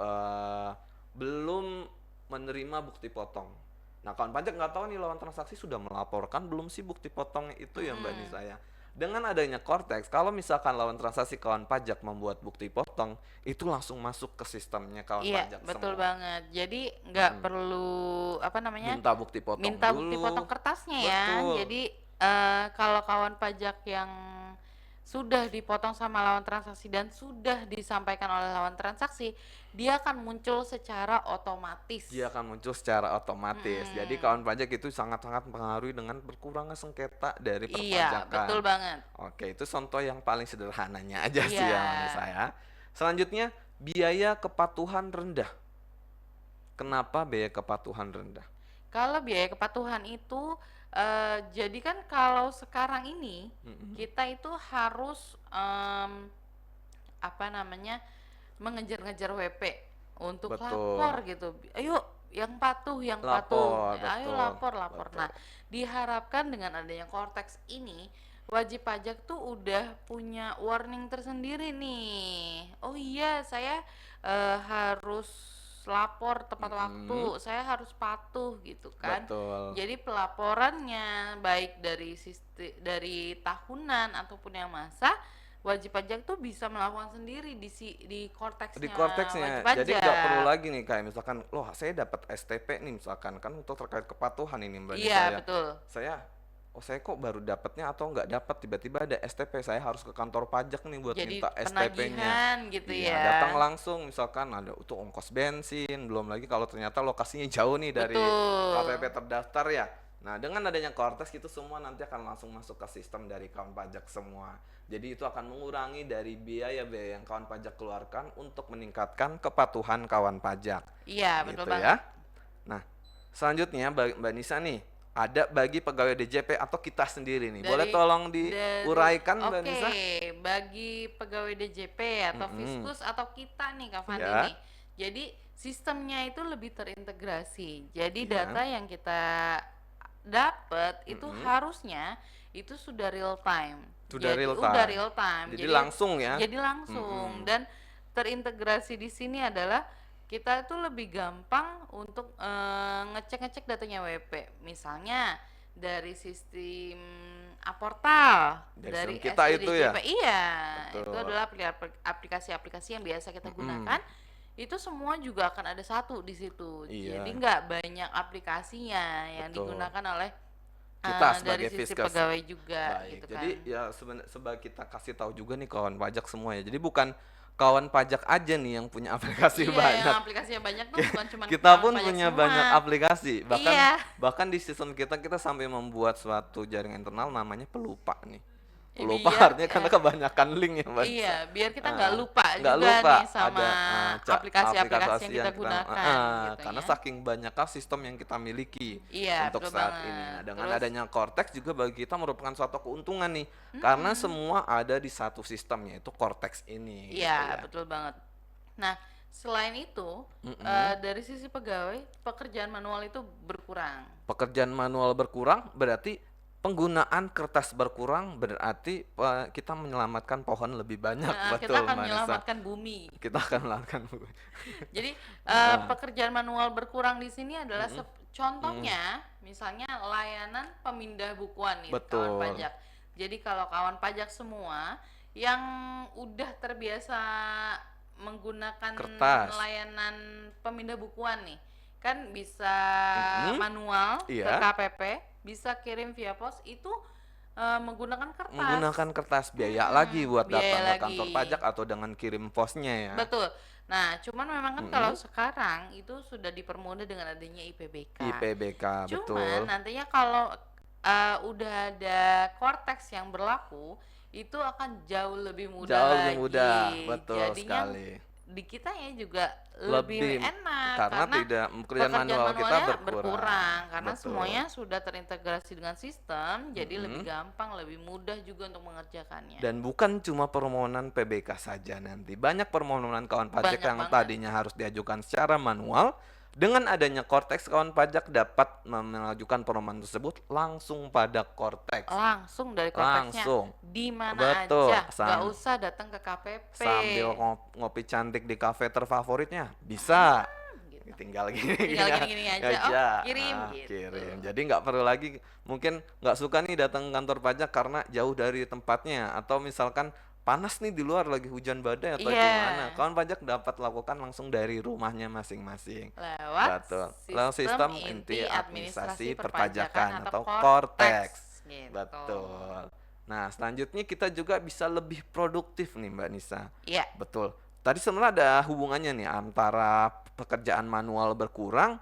belum menerima bukti potong. Nah, kawan pajak nggak tahu nih lawan transaksi sudah melaporkan belum sih bukti potong itu ya Mbak Mm-mm. Nisa ya. Dengan adanya Cortex, kalau misalkan lawan transaksi kawan pajak membuat bukti potong, itu langsung masuk ke sistemnya kawan Iya, pajak betul semua. banget. Jadi nggak Mm-mm. perlu apa namanya? Minta bukti potong Minta bukti potong dulu. kertasnya ya. Betul. Jadi kalau kawan pajak yang sudah dipotong sama lawan transaksi dan sudah disampaikan oleh lawan transaksi, dia akan muncul secara otomatis. Dia akan muncul secara otomatis. Jadi Mm-mm. kawan pajak itu sangat-sangat mempengaruhi dengan berkurangnya sengketa dari Iya, betul perpajakan. banget. Oke, itu contoh yang paling sederhananya aja sih Iya. ya Mbak Nisa ya. Selanjutnya, biaya kepatuhan rendah. Kenapa biaya kepatuhan rendah? Kalau biaya kepatuhan itu jadi kan kalau sekarang ini Mm-mm. kita itu harus apa namanya mengejar-ngejar WP. untuk betul. lapor gitu. Ayo yang patuh, Lapor, ayo betul, lapor, lapor. betul. Nah, diharapkan dengan adanya Cortex ini, wajib pajak tuh udah punya warning tersendiri nih. Oh iya, saya harus lapor tepat waktu, Mm-mm, saya harus patuh gitu kan. betul. Jadi pelaporannya baik dari tahunan ataupun yang masa, wajib pajak tuh bisa melakukan sendiri di Di korteksnya wajib korteksnya, jadi nggak perlu pajak. lagi nih kayak misalkan, loh saya dapat STP nih misalkan kan untuk terkait kepatuhan ini Mbak Iya, Nisa ya. betul. Saya, oh saya kok baru dapatnya atau nggak dapat tiba-tiba ada STP, saya harus ke kantor pajak nih buat Jadi minta STP-nya. penagihan gitu Iya, datang ya. langsung misalkan ada untuk ongkos bensin, belum lagi kalau ternyata lokasinya jauh nih dari KPP Betul. terdaftar ya. Nah, dengan adanya Kortes itu semua nanti akan langsung masuk ke sistem dari kawan pajak semua. Jadi itu akan mengurangi dari biaya-biaya yang kawan pajak keluarkan untuk meningkatkan kepatuhan kawan pajak. Iya, betul Gitu banget. ya. Nah, selanjutnya Mbak Nisa nih, ada bagi pegawai DJP atau kita sendiri nih. Boleh Dari tolong dari diuraikan Mbak oke, Nisa? bagi pegawai DJP atau Mm-mm. Fiskus atau kita nih Kak Fandi Ya, nih. Jadi sistemnya itu lebih terintegrasi. Jadi iya. data yang kita dapat itu Mm-mm. harusnya itu sudah real time. Sudah Jadi real udah time. real time. Jadi Jadi langsung ya. jadi langsung Mm-mm. dan terintegrasi di sini adalah kita itu lebih gampang untuk ngecek-ngecek datanya WP. Misalnya dari sistem Aportal, Dari dari sistem kita itu ya. SPDJP. Iya, itu Betul. adalah aplikasi-aplikasi yang biasa kita Mm-mm. gunakan. Itu semua juga akan ada satu di situ. Jadi Iya, nggak banyak aplikasinya yang betul. digunakan oleh Kita dari sebagai sisi Fiskas. pegawai juga Baik. gitu Jadi kan. ya sebagai kita kasih tahu juga nih kawan pajak semua ya. Jadi bukan kawan pajak aja nih yang punya aplikasi Iya, yang banyak. aplikasinya banyak tuh bukan cuma Kita kawan pun pajak punya banyak semua. aplikasi. Bahkan Iya. bahkan di sistem kita sampai membuat suatu jaringan internal namanya pelupa nih. Pelupa Biar artinya karena kebanyakan link ya Mbak Nisa. biar kita nggak Ah, lupa nggak juga lupa nih sama ada aplikasi-aplikasi aplikasi yang yang kita kita gunakan gitu karena ya. saking banyaknya sistem yang kita miliki Iya, untuk betul saat ini. banget. Nah, dengan Terus, adanya Cortex juga bagi kita merupakan suatu keuntungan nih, karena mm-mm. semua ada di satu sistem yaitu Cortex ini gitu Iya, ya. betul banget. Nah, selain itu, Mm-mm. dari sisi pegawai, pekerjaan manual itu berkurang. Pekerjaan manual berkurang berarti penggunaan kertas berkurang, berarti kita menyelamatkan pohon lebih banyak, Kita betul akan Mbak Nisa. menyelamatkan bumi. Kita akan melakukan. Jadi, Ah, pekerjaan manual berkurang di sini adalah mm-mm, mm, contohnya, misalnya layanan pemindah bukuan nih, kawan betul. pajak. Jadi kalau kawan pajak semua yang udah terbiasa menggunakan Kertas. layanan pemindah bukuan nih, kan bisa Mm-mm, manual ke iya. KPP, bisa kirim via pos itu menggunakan kertas. Menggunakan kertas, biaya lagi buat Biaya datang ke kantor lagi. pajak atau dengan kirim posnya ya. Betul. Nah, cuman memang kan kalau Mm-mm. sekarang itu sudah dipermudah dengan adanya IPBK. IPBK, betul. Cuman nantinya kalau udah ada Cortex yang berlaku, itu akan jauh lebih mudah Jauh lebih mudah, lagi. betul Jadinya sekali. di kita ya juga lebih Lebih enak karena karena tidak pekerjaan pekerjaan manual kita manualnya berkurang. berkurang karena Betul. semuanya sudah terintegrasi dengan sistem, jadi lebih Mm-mm. gampang, lebih mudah juga untuk mengerjakannya. Dan bukan cuma permohonan PBK saja nanti. Banyak permohonan kawan pajak Banyak yang banget. tadinya harus diajukan secara manual. Dengan adanya Cortex, kawan pajak dapat mengajukan permohonan tersebut langsung pada Cortex. Langsung dari Cortexnya Langsung. di mana Betul. aja, nggak usah datang ke KPP. Sambil ngopi cantik di kafe terfavoritnya. Bisa. Gitu. Tinggal gini, Tinggal gini gini-gini aja, oh aja. kirim gitu. Kirim. Jadi nggak perlu lagi, mungkin nggak suka nih datang ke kantor pajak karena jauh dari tempatnya, atau misalkan panas nih di luar lagi hujan badai atau Iya, gimana, kawan pajak dapat lakukan langsung dari rumahnya masing-masing. lewat Betul. Lalu sistem sistem inti inti administrasi administrasi perpajakan perpajakan atau atau Cortex Cortex. gitu. Betul. Nah, selanjutnya kita juga bisa lebih produktif nih Mbak Nisa. Iya, Betul. Tadi sebenarnya ada hubungannya nih antara pekerjaan manual berkurang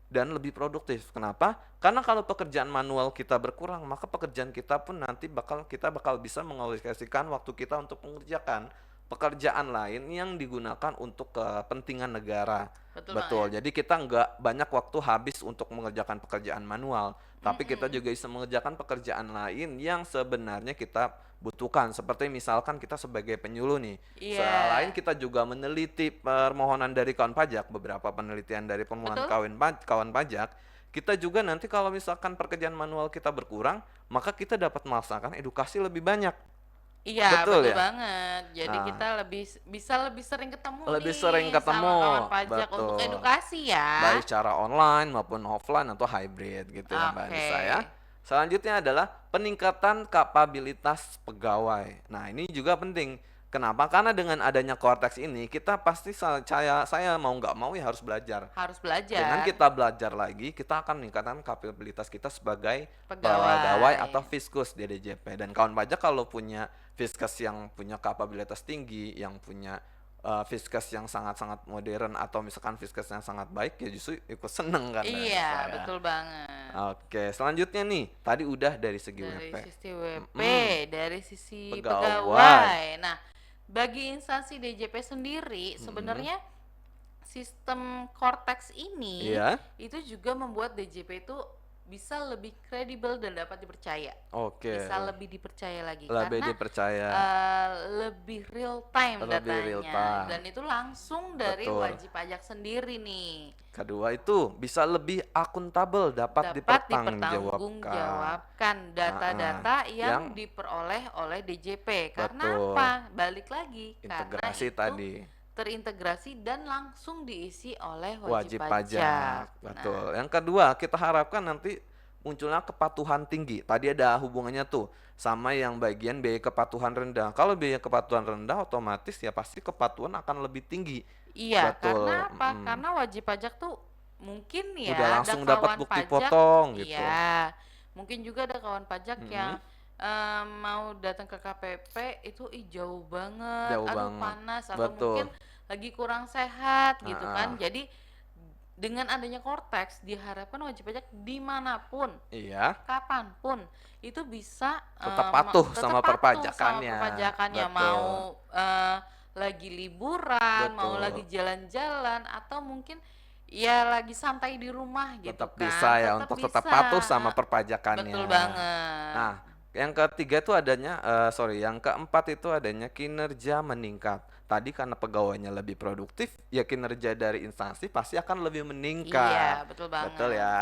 dan lebih produktif. Kenapa? Karena kalau pekerjaan manual kita berkurang, maka pekerjaan kita pun nanti kita bakal bisa mengalokasikan waktu kita untuk mengerjakan pekerjaan lain yang digunakan untuk kepentingan negara. betul Betul. banget. Jadi kita nggak banyak waktu habis untuk mengerjakan pekerjaan manual, tapi kita Mm-mm. juga bisa mengerjakan pekerjaan lain yang sebenarnya kita butuhkan. Seperti misalkan kita sebagai penyuluh nih, Iya, selain kita juga meneliti permohonan dari kawan pajak, beberapa penelitian dari permohonan betul. kawan pajak, kita juga nanti kalau misalkan pekerjaan manual kita berkurang, maka kita dapat melaksanakan edukasi lebih banyak. Iya, Betul betul ya? banget. Jadi kita Nah, bisa lebih sering ketemu lebih nih sering sama kawan ketemu, pajak untuk betul. edukasi ya. Baik secara online maupun offline atau hybrid gitu ya Mbak Oke. Anissa ya. Selanjutnya adalah peningkatan kapabilitas pegawai. Nah, ini juga penting. Kenapa? Karena dengan adanya Cortex ini, kita pasti saya mau nggak mau ya harus belajar. Harus Dengan belajar kita belajar lagi, kita akan meningkatkan kapabilitas kita sebagai pegawai pegawai. atau fiskus di DJP. Dan kawan pajak kalau punya fiskus yang punya kapabilitas tinggi, yang punya fiskus yang sangat-sangat modern atau misalkan fiskus yang sangat baik, ya justru ikut seneng kan dari Iya, saya. betul banget. Oke, selanjutnya nih, tadi udah dari segi Dari WP. sisi WP, Mm-mm, dari sisi pegawai. pegawai. Nah, bagi instansi DJP sendiri, Mm-mm, sebenarnya sistem Cortex ini iya, itu juga membuat DJP itu bisa lebih kredibel dan dapat dipercaya. oke. Bisa lebih dipercaya lagi Lebih karena dipercaya, lebih real time lebih real datanya time. dan itu langsung dari Betul. wajib pajak sendiri nih. Kedua itu bisa lebih akuntabel, dapat Dapat dipertanggungjawabkan. dipertanggungjawabkan Ah, data-data yang yang diperoleh oleh DJP. Karena betul, apa? Balik lagi, karena integrasi itu tadi, terintegrasi dan langsung diisi oleh wajib wajib pajak. pajak, Nah, betul. Yang kedua, kita harapkan nanti munculnya kepatuhan tinggi. Tadi ada hubungannya tuh sama yang bagian biaya kepatuhan rendah. Kalau biaya kepatuhan rendah, otomatis ya pasti kepatuhan akan lebih tinggi. iya, Betul, karena apa? Karena wajib pajak tuh mungkin udah ya ada langsung dapat kawan bukti pajak, potong gitu. iya, mungkin juga ada kawan pajak yang Mm-mm, mau datang ke KPP itu ih jauh banget, jauh aduh banget, panas atau betul. mungkin lagi kurang sehat gitu kan. Ah, Jadi dengan adanya Cortex diharapkan wajib pajak dimanapun, iya, kapanpun itu bisa tetap patuh tetap sama patuh sama perpajakannya, perpajakannya betul, mau lagi liburan, mau lagi betul. jalan-jalan atau mungkin ya lagi santai di rumah gitu Tetap bisa kan, ya tetap untuk tetap bisa. patuh sama Betul perpajakannya. banget. Nah, yang ketiga itu adanya, yang keempat itu adanya kinerja meningkat. Tadi karena pegawainya lebih produktif, ya kinerja dari instansi pasti akan lebih Iya, meningkat. betul Betul banget. ya.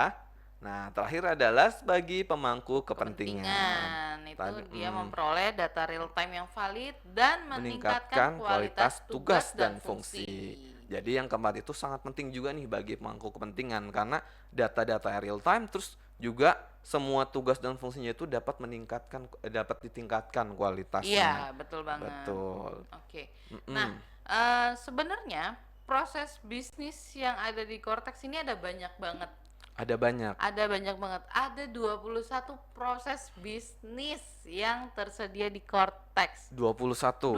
Nah, terakhir adalah bagi pemangku kepentingan. Kepentingan itu Tadi, dia memperoleh data real time yang valid dan meningkatkan meningkatkan kualitas kualitas tugas tugas dan dan fungsi. fungsi. Jadi yang keempat itu sangat penting juga nih bagi pemangku kepentingan karena data-data real time terus juga semua tugas dan fungsinya itu dapat ditingkatkan kualitasnya. Iya, betul banget. Betul. Oke. Nah, Mm-mm. sebenarnya proses bisnis yang ada di Cortex ini ada banyak banget. Ada banyak. Ada banyak banget. Ada 21 proses bisnis yang tersedia di Cortex. 21. 21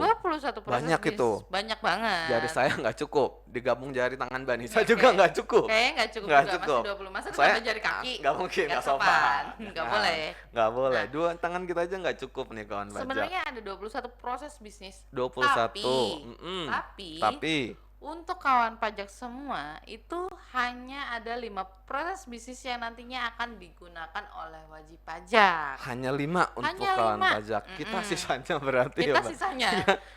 proses Banyak bisnis. itu. Banyak Jari banget. saya nggak cukup. Digabung jari tangan Banisa Nggak, juga kayak nggak cukup. kayaknya nggak cukup Nggak juga, masih cukup. 20. Masa Saya ditambah jari kaki? nggak mungkin, Nggak nggak sopan. Nggak Nah, boleh. nggak boleh. Nah, Dua tangan kita aja nggak cukup nih kawan pajak. sebenarnya ada 21 proses bisnis. 21. Tapi, Mm-mm. tapi Tapi untuk kawan pajak semua itu hanya ada 5 proses bisnis yang nantinya akan digunakan oleh wajib pajak. hanya 5 untuk Hanya kawan 5. pajak. Kita Mm-mm. sisanya berarti ya, Kita Mbak. sisanya.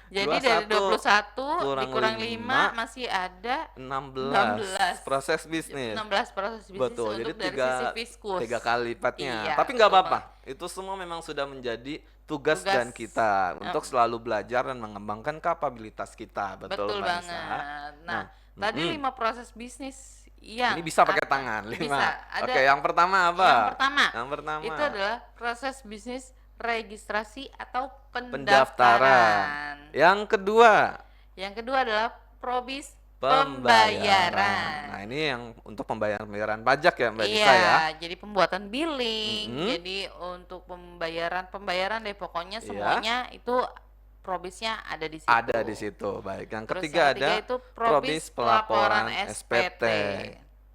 Iya, Jadi dari 21 21 kurang dikurang 5, 5 masih ada 16 proses bisnis. 16 proses bisnis Betul, jadi untuk dari sisi tiga fiskus. kali lipatnya. Iya, Tapi nggak betul apa-apa. banget. Itu semua memang sudah menjadi tugas Tugas dan kita eh, untuk selalu belajar dan mengembangkan kapabilitas kita. Betul, betul Mbak Nisa. banget. Nah, Nah, tadi mm-mm. 5 proses bisnis Ini yang bisa pakai akan tangan, 5. bisa ada. Oke, yang pertama apa? Yang pertama Yang pertama, itu adalah proses bisnis registrasi atau pendaftaran. pendaftaran. Yang kedua, Yang kedua adalah probis pembayaran. Nah, pembayaran. ini yang untuk pembayaran pajak ya, Mbak Nisa ya. Iya, jadi pembuatan billing, Mm-mm. jadi untuk pembayaran deh pokoknya Iya, semuanya itu probisnya ada di situ. ada di situ. Baik, yang Terus ketiga yang ada ketiga itu probis probis pelaporan pelaporan SPT. SPT.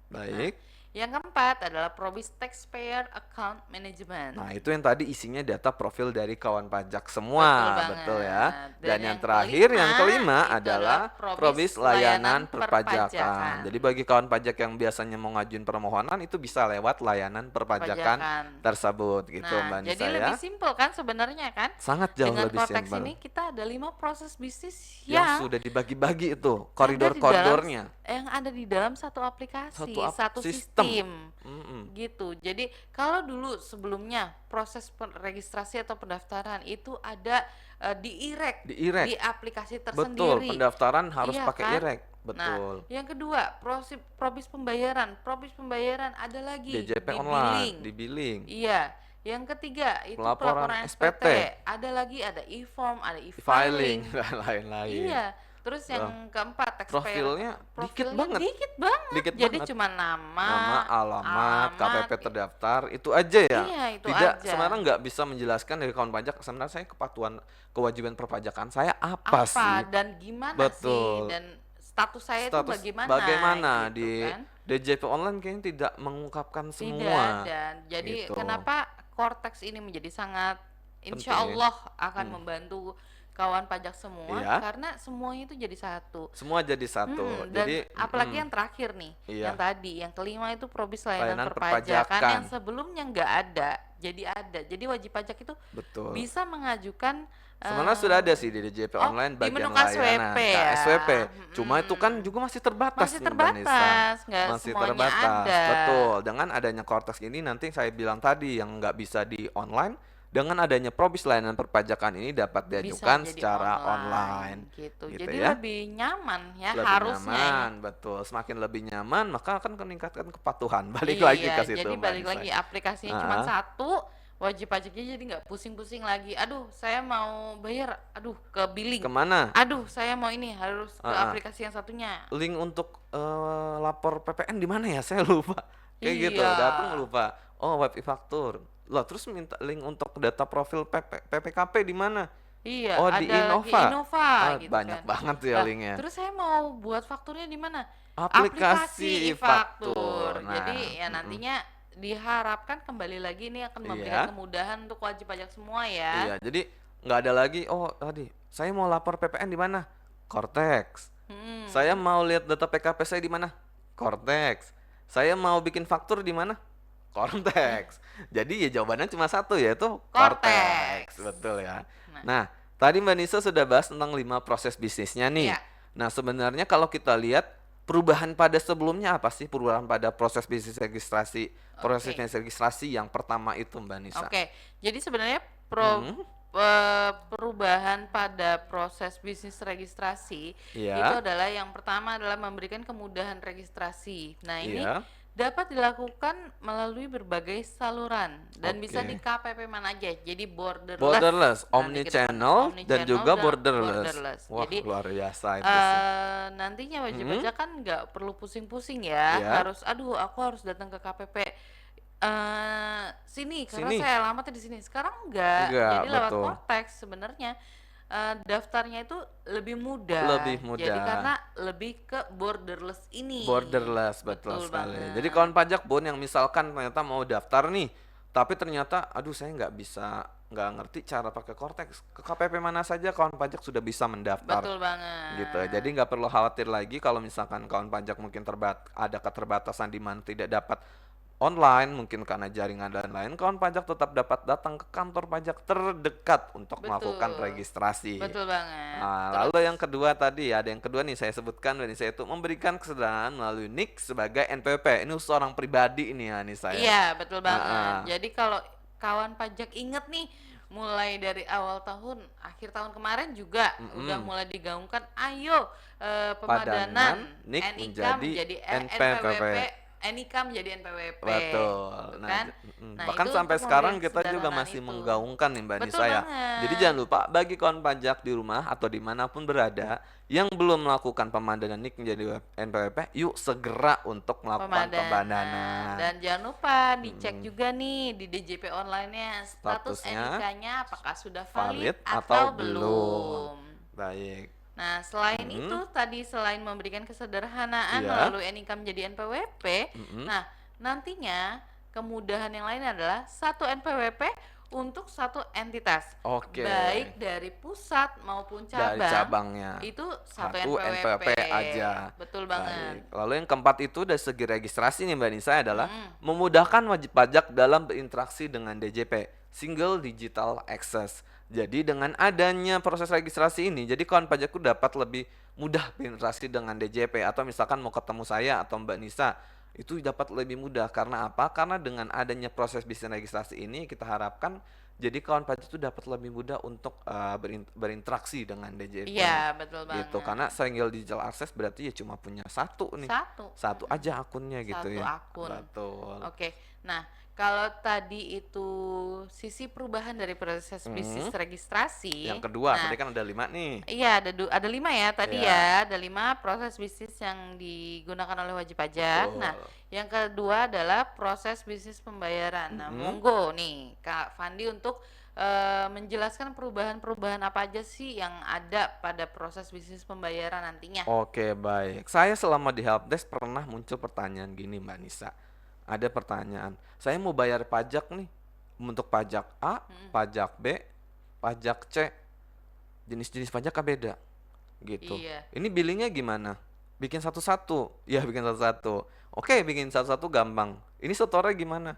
Nah, Baik. Yang keempat adalah Probis Taxpayer Account Management. Nah, itu yang tadi isinya data profil dari kawan pajak Betul semua, betul ya. banget. Dan Dan yang yang terakhir, yang kelima itu adalah adalah Probis probis layanan Layanan perpajakan. Jadi Perpajakan. bagi kawan pajak yang biasanya mau ngajuin permohonan itu bisa lewat layanan perpajakan Perpajakan. tersebut gitu Nah, Mbak jadi Nisa lebih ya. simpel kan sebenarnya kan? Sangat jauh Dengan lebih Cortex simpel. ini kita ada 5 proses bisnis Yang yang sudah dibagi-bagi itu ada di dalam koridor-koridornya. satu Satu aplikasi, satu sistem. sistem Mm-mm. gitu. Jadi kalau dulu sebelumnya proses registrasi atau pendaftaran itu ada di IREK, Di IREK. di aplikasi Betul, tersendiri. pendaftaran harus Iya pakai kan? IREK. Nah, Betul. yang kedua, probis pembayaran. Probis pembayaran ada lagi DJP di online, billing. di billing. Iya. Yang ketiga itu Pelaporan pelaporan SPT, SPT. Ada lagi ada e-form, ada filing, e-filing. dan lain-lain. Iya. Terus Wah, yang keempat taxpayer profilnya dikit profilnya banget, dikit banget. dikit Jadi banget. cuma Nama, nama, alamat, alamat. KPP terdaftar, itu aja ya. Iya, itu Tidak, aja. sebenarnya nggak bisa menjelaskan dari kawan pajak, sebenarnya saya kepatuhan kewajiban perpajakan saya apa Apa sih? dan gimana sih Betul. dan status saya itu Status bagaimana gitu di kan? DJP online kayaknya tidak mengungkapkan Tidak semua. ada. Jadi Gitu. kenapa Cortex ini menjadi sangat insya Penting. Allah akan membantu kawan pajak semua Iya, karena semuanya itu jadi satu. semua jadi satu. Dan Jadi, apalagi yang terakhir nih, yang iya, tadi, yang kelima itu probis layanan layanan perpajakan yang perpajakan. sebelumnya nggak ada, jadi ada. Jadi wajib pajak itu Betul. bisa mengajukan Sebenarnya sudah ada sih di DJP online di bagian menu KSWP layanan ya. KSWP. Cuma itu kan Mm-mm. juga masih terbatas Masih nih Mbak Nisa. terbatas, nggak Masih semuanya terbatas. ada. Betul. Dengan adanya Cortex ini nanti saya bilang tadi yang nggak bisa di online, dengan adanya probis layanan perpajakan ini dapat Bisa diajukan jadi secara online online. gitu. Gitu Jadi ya. lebih nyaman ya Lebih harusnya ya. nyaman, betul. Semakin lebih nyaman, maka akan meningkatkan kepatuhan. Balik lagi Iya, ke situ jadi Mbak balik Nisa. lagi aplikasinya cuma Ah, satu, wajib pajaknya jadi nggak pusing-pusing lagi. Aduh, saya mau bayar, aduh ke billing. kemana? Aduh, saya mau ini harus ke Ah, ah. aplikasi yang satunya. Link untuk lapor PPN di mana ya? Saya lupa. Kayak gitu, Iya, datang lupa. Oh, web e-faktur. Loh, terus minta link untuk data profil PPKP di mana? iya, Oh, di ada lagi Innova. Innova gitu Banyak kan. banget tuh ya Lah, linknya. terus saya mau buat fakturnya di mana? Aplikasi Aplikasi e-faktur. e-faktur. Jadi Nah, ya nantinya diharapkan kembali lagi ini akan memberikan iya, kemudahan untuk wajib pajak semua iya. ya. Jadi nggak ada lagi. Oh, tadi saya mau lapor PPN di mana? Cortex. Saya Hmm, mau lihat data PKP saya di mana? Cortex. Saya mau bikin faktur di mana? Cortex. Jadi ya jawabannya cuma satu yaitu Cortex. Cortex. Betul ya. Nah, Nah, tadi Mbak Nisa sudah bahas tentang 5 proses bisnisnya nih. ya. Nah, sebenarnya kalau kita lihat perubahan pada sebelumnya apa sih? Perubahan pada proses bisnis registrasi, proses Oke. bisnis registrasi yang pertama itu Mbak Nisa. Oke. Jadi sebenarnya Hmm, perubahan pada proses bisnis registrasi itu iya, adalah yang pertama adalah memberikan kemudahan registrasi. Nah, ini iya. dapat dilakukan melalui berbagai saluran dan bisa di Oke. KPP mana aja. Jadi borderless. Borderless, Nanti ke depan omni-channel, dan omni-channel juga dan borderless. borderless. Wah, Jadi luar biasa itu sih. nantinya wajib Hmm, pajak kan nggak perlu pusing-pusing ya, iya, harus aduh aku harus datang ke KPP sini karena sini. saya alamatnya di sini. Sekarang enggak, Enggak, jadi lewat betul. Cortex sebenarnya daftarnya itu lebih Lebih mudah. Jadi mudah. karena lebih ke borderless ini. Borderless, betul Betul sekali. Jadi banget. kawan pajak Bun yang misalkan ternyata mau daftar nih, tapi ternyata aduh saya nggak bisa, nggak ngerti cara pakai Cortex. Ke KPP mana saja kawan pajak sudah bisa mendaftar Betul gitu. Jadi banget. nggak perlu khawatir lagi kalau misalkan kawan pajak mungkin ada keterbatasan di mana tidak dapat online, mungkin karena jaringan dan lain, kawan pajak tetap dapat datang ke kantor pajak terdekat untuk melakukan Betul. registrasi. Betul banget. Nah, Terus lalu yang kedua tadi, ada yang kedua nih saya sebutkan dari saya itu memberikan kesederhanaan melalui NIK sebagai NPWP. Ini seorang pribadi ini ya, nih saya. iya, betul banget. Ah, Jadi kalau kawan pajak inget nih, mulai dari awal tahun, akhir tahun kemarin juga udah mulai digaungkan, ayo padanan pemadanan NIK NIK menjadi menjadi NPWP. NIK menjadi NPWP, Betul. gitu Nah, kan? Nah, bahkan itu sampai untuk sekarang memberikan kita juga kesederhanaan masih itu. menggaungkan nih Mbak Betul Nisa ya. Jadi banget. jangan lupa bagi kawan pajak di rumah atau dimanapun berada yang belum melakukan pemadanan NIK menjadi NPWP, yuk segera untuk melakukan Pemadanan. pemadanan. Dan jangan lupa dicek juga nih di DJP online-nya status Statusnya NIK-nya apakah sudah valid valid atau atau belum. belum. Baik. Nah, selain itu Mm-mm. tadi selain memberikan kesederhanaan Iya. melalui NIK menjadi NPWP, Mm-mm. nah nantinya kemudahan yang lain adalah satu NPWP untuk satu entitas, Oke. baik dari pusat maupun Dari cabang, cabangnya. itu satu Satu NPWP. NPWP aja. Betul banget. Baik. Lalu yang keempat itu dari segi registrasi nih Mbak Nisa adalah Mm-mm. memudahkan wajib pajak dalam berinteraksi dengan DJP, Single Digital Access. Jadi dengan adanya proses registrasi ini, jadi kawan pajakku dapat lebih mudah berinteraksi dengan DJP atau misalkan mau ketemu saya atau Mbak Nisa, itu dapat lebih mudah. Karena apa? Karena dengan adanya proses bisnis registrasi ini kita harapkan jadi kawan pajak itu dapat lebih mudah untuk berinteraksi dengan DJP Iya, betul gitu. banget. Karena single digital access berarti ya cuma punya satu nih, Satu. satu aja akunnya gitu Satu ya. akun. Betul. Oke, nah kalau tadi itu sisi perubahan dari proses bisnis Mhm. registrasi, Yang kedua, nah tadi kan ada 5 nih. iya ada 5 ya tadi Iya, ya, ada 5 proses bisnis yang digunakan oleh wajib pajak. Nah, betul. yang kedua adalah proses bisnis pembayaran. Nah, Mhm. monggo nih Kak Fandi untuk menjelaskan perubahan-perubahan apa aja sih yang ada pada proses bisnis pembayaran nantinya. Oke, baik. Saya selama di helpdesk pernah muncul pertanyaan gini, Mbak Nisa. Ada pertanyaan, saya mau bayar pajak nih, untuk pajak A, Mm-mm. pajak B, pajak C, jenis-jenis pajaknya beda, gitu. Iya, Ini billingnya gimana? Bikin satu-satu? Ya, bikin satu-satu. Oke, bikin satu-satu gampang. Ini setornya gimana?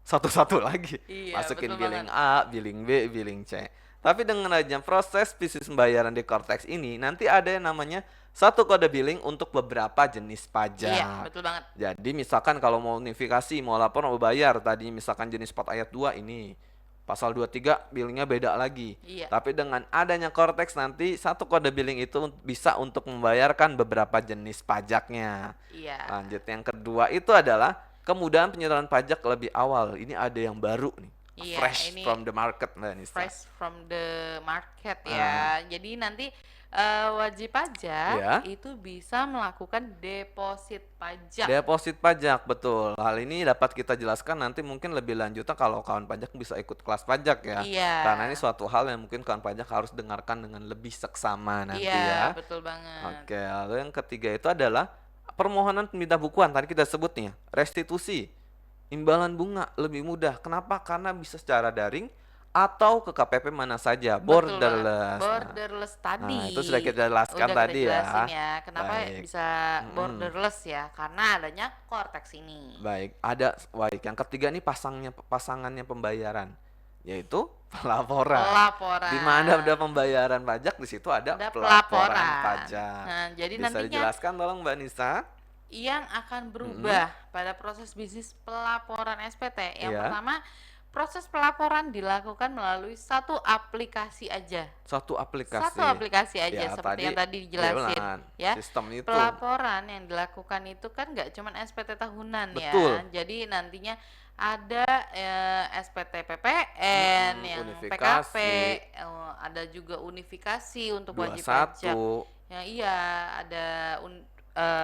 Satu-satu lagi. iya Masukin betul billing banget. A, billing B, billing C. Tapi dengan adanya proses bisnis pembayaran di Cortex ini, nanti ada yang namanya satu kode billing untuk beberapa jenis Iya, pajak. betul banget. Jadi misalkan kalau mau unifikasi, mau lapor, mau bayar, tadi misalkan jenis 4 ayat 2 ini. Pasal 23 billingnya beda lagi. Iya, Tapi dengan adanya Cortex nanti satu kode billing itu bisa untuk membayarkan beberapa jenis pajaknya. iya. Lanjut yang kedua itu adalah kemudahan penyaluran pajak lebih awal. Ini ada yang baru nih. Iya, Fresh ini from the market Mbak Nisa. fresh from the market Ah, ya. Jadi nanti wajib pajak ya. itu bisa melakukan deposit pajak. Deposit pajak, betul. Hal ini dapat kita jelaskan nanti mungkin lebih lanjutnya kalau kawan pajak bisa ikut kelas pajak ya. Iya, Karena ini suatu hal yang mungkin kawan pajak harus dengarkan dengan lebih seksama nanti iya, ya. betul banget. Oke, lalu yang ketiga itu adalah permohonan pemindah bukuan. Tadi kita sebutnya, restitusi, imbalan bunga lebih mudah. Kenapa? Karena bisa secara daring atau ke KPP mana saja, Betul banget. borderless. Borderless tadi. Itu sudah kita jelaskan Udah kita tadi ya. jelasin ya. Kenapa Baik. bisa Mm-mm. borderless ya? Karena adanya Cortex ini. Baik, ada baik. Yang ketiga nih pasangannya pembayaran, yaitu pelaporan. Di mana ada Pelaporan. pembayaran pajak, di situ ada Ada pelaporan pelaporan. pajak. Nah, jadi Bisa nantinya dijelaskan tolong Mbak Nisa? yang akan Mm-mm. berubah pada proses bisnis pelaporan SPT. Yang Iya, pertama, proses pelaporan dilakukan melalui satu aplikasi aja. satu Satu aplikasi. aplikasi aja Ya, seperti yang tadi dia dijelasin bilang ya. sistem itu. Pelaporan yang dilakukan itu kan nggak cuman SPT tahunan ya. Betul. Jadi nantinya ada SPT PPN, yang PKP, Unifikasi ada juga unifikasi untuk wajib pajak. 21. Ya iya, ada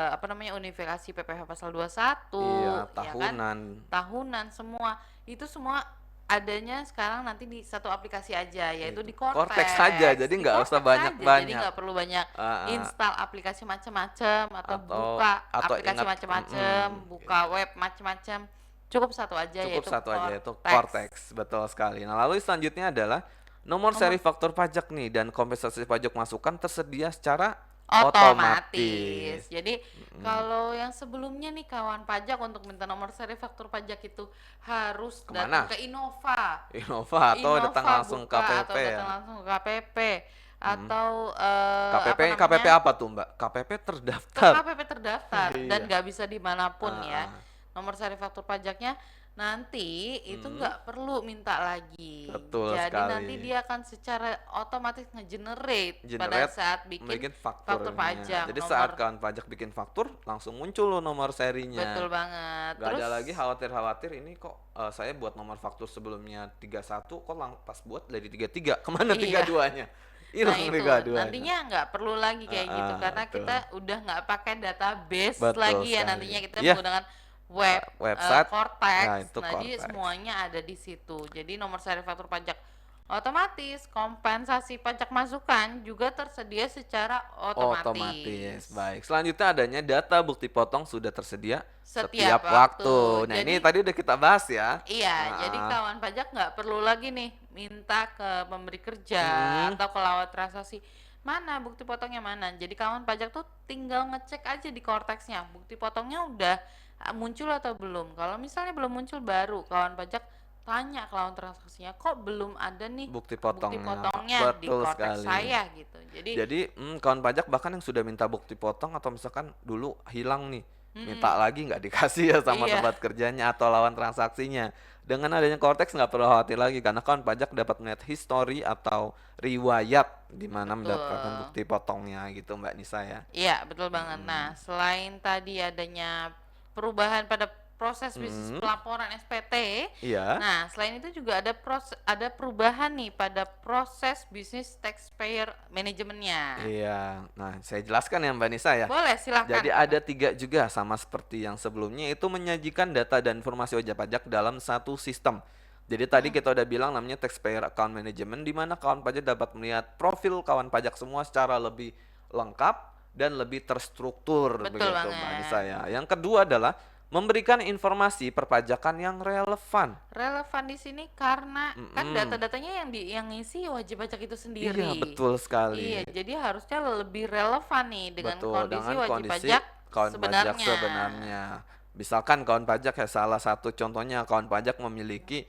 apa namanya unifikasi PPh pasal 21, Iya, ya kan? tahunan. Tahunan semua. Itu semua adanya sekarang nanti di satu aplikasi aja, yaitu Itu di Cortex saja, Cortex. jadi Di nggak usah Cortex aja, jadi banyak-banyak. nggak perlu banyak Ah, ah. install aplikasi macam-macam atau atau buka atau aplikasi ingat, macam-macam, buka web macam-macam. Cukup satu aja cukup yaitu satu aja itu Cortex. Cortex, betul sekali. Nah, lalu selanjutnya adalah nomor Nomor seri faktur pajak nih dan kompensasi pajak masukan tersedia secara otomatis. otomatis. Jadi Mm. kalau yang sebelumnya nih kawan pajak untuk minta nomor seri faktur pajak itu harus Kemana? datang ke Innova. Innova atau datang langsung buka KPP atau datang ya. langsung ke KPP Mm. atau KPP apa KPP namanya apa tuh Mbak? KPP ke terdaftar. KPP terdaftar dan Iya. nggak bisa dimanapun Ah, ya. ah. Nomor sari faktur pajaknya nanti itu Mm. nggak perlu minta lagi. Betul Jadi nanti sekali. dia akan secara otomatis nge-generate pada Generate saat bikin bikin faktur fakturnya. pajak Jadi nomor. saat kawan pajak bikin faktur langsung muncul loh nomor serinya. Betul banget. Gak Terus ada lagi khawatir-khawatir ini kok saya buat nomor faktur sebelumnya 31 kok pas buat dari 33 kemana iya. 32-nya? Nah Hilang itu 32-nya. nantinya nggak perlu lagi kayak gitu karena Betul. kita udah nggak pakai database Betul lagi ya, sekali. nantinya kita Iya, menggunakan web website. Cortex. Nah, itu Nah, jadi Cortex. semuanya ada di situ. Jadi nomor seri faktur pajak Otomatis kompensasi pajak masukan juga tersedia secara Otomatis. otomatis Baik. Selanjutnya adanya data bukti potong sudah tersedia setiap setiap waktu. waktu. Nah, ini Jadi tadi udah kita bahas ya. iya, jadi Heeh. kawan pajak nggak perlu lagi nih minta ke pemberi kerja Mm-mm. atau ke lawat transaksi. Mana bukti potongnya mana? Jadi kawan pajak tuh tinggal ngecek aja di Cortex-nya. Bukti potongnya udah muncul atau belum. Kalau misalnya belum muncul baru kawan pajak tanya ke lawan transaksinya, kok belum ada nih Bukti bukti potongnya. potongnya di Betul Cortex sekali. saya gitu. Jadi, Jadi, kawan pajak bahkan yang sudah minta bukti potong atau misalkan dulu hilang nih, minta mm-mm, lagi nggak dikasih ya sama iya, tempat kerjanya atau lawan transaksinya. Dengan adanya Cortex nggak perlu khawatir lagi karena kawan pajak dapat melihat history atau riwayat di mana mendapatkan betul. bukti potongnya gitu Mbak Nisa ya. Iya, betul banget. Nah, Mm-mm. selain tadi adanya perubahan pada proses bisnis Mm-mm. pelaporan SPT, Iya, nah selain itu juga ada perubahan nih pada proses bisnis taxpayer manajemennya. iya. Nah, saya jelaskan ya Mbak Nisa ya. Boleh, silahkan. Jadi ada tiga juga sama seperti yang sebelumnya itu menyajikan data dan informasi wajib pajak dalam satu sistem. Jadi tadi Mm-mm, kita udah bilang namanya taxpayer account management di mana kawan pajak dapat melihat profil kawan pajak semua secara lebih lengkap dan lebih terstruktur betul begitu Mbak Anissa banget. ya. Yang kedua adalah memberikan informasi perpajakan yang relevan. Relevan di sini karena kan Mm-mm. data-datanya yang ngisi wajib pajak itu Iya, sendiri. betul sekali. Iya, jadi harusnya lebih relevan nih dengan Betul, kondisi dengan wajib kondisi pajak kawan pajak sebenarnya. sebenarnya. Misalkan kawan pajak ya salah satu contohnya kawan pajak memiliki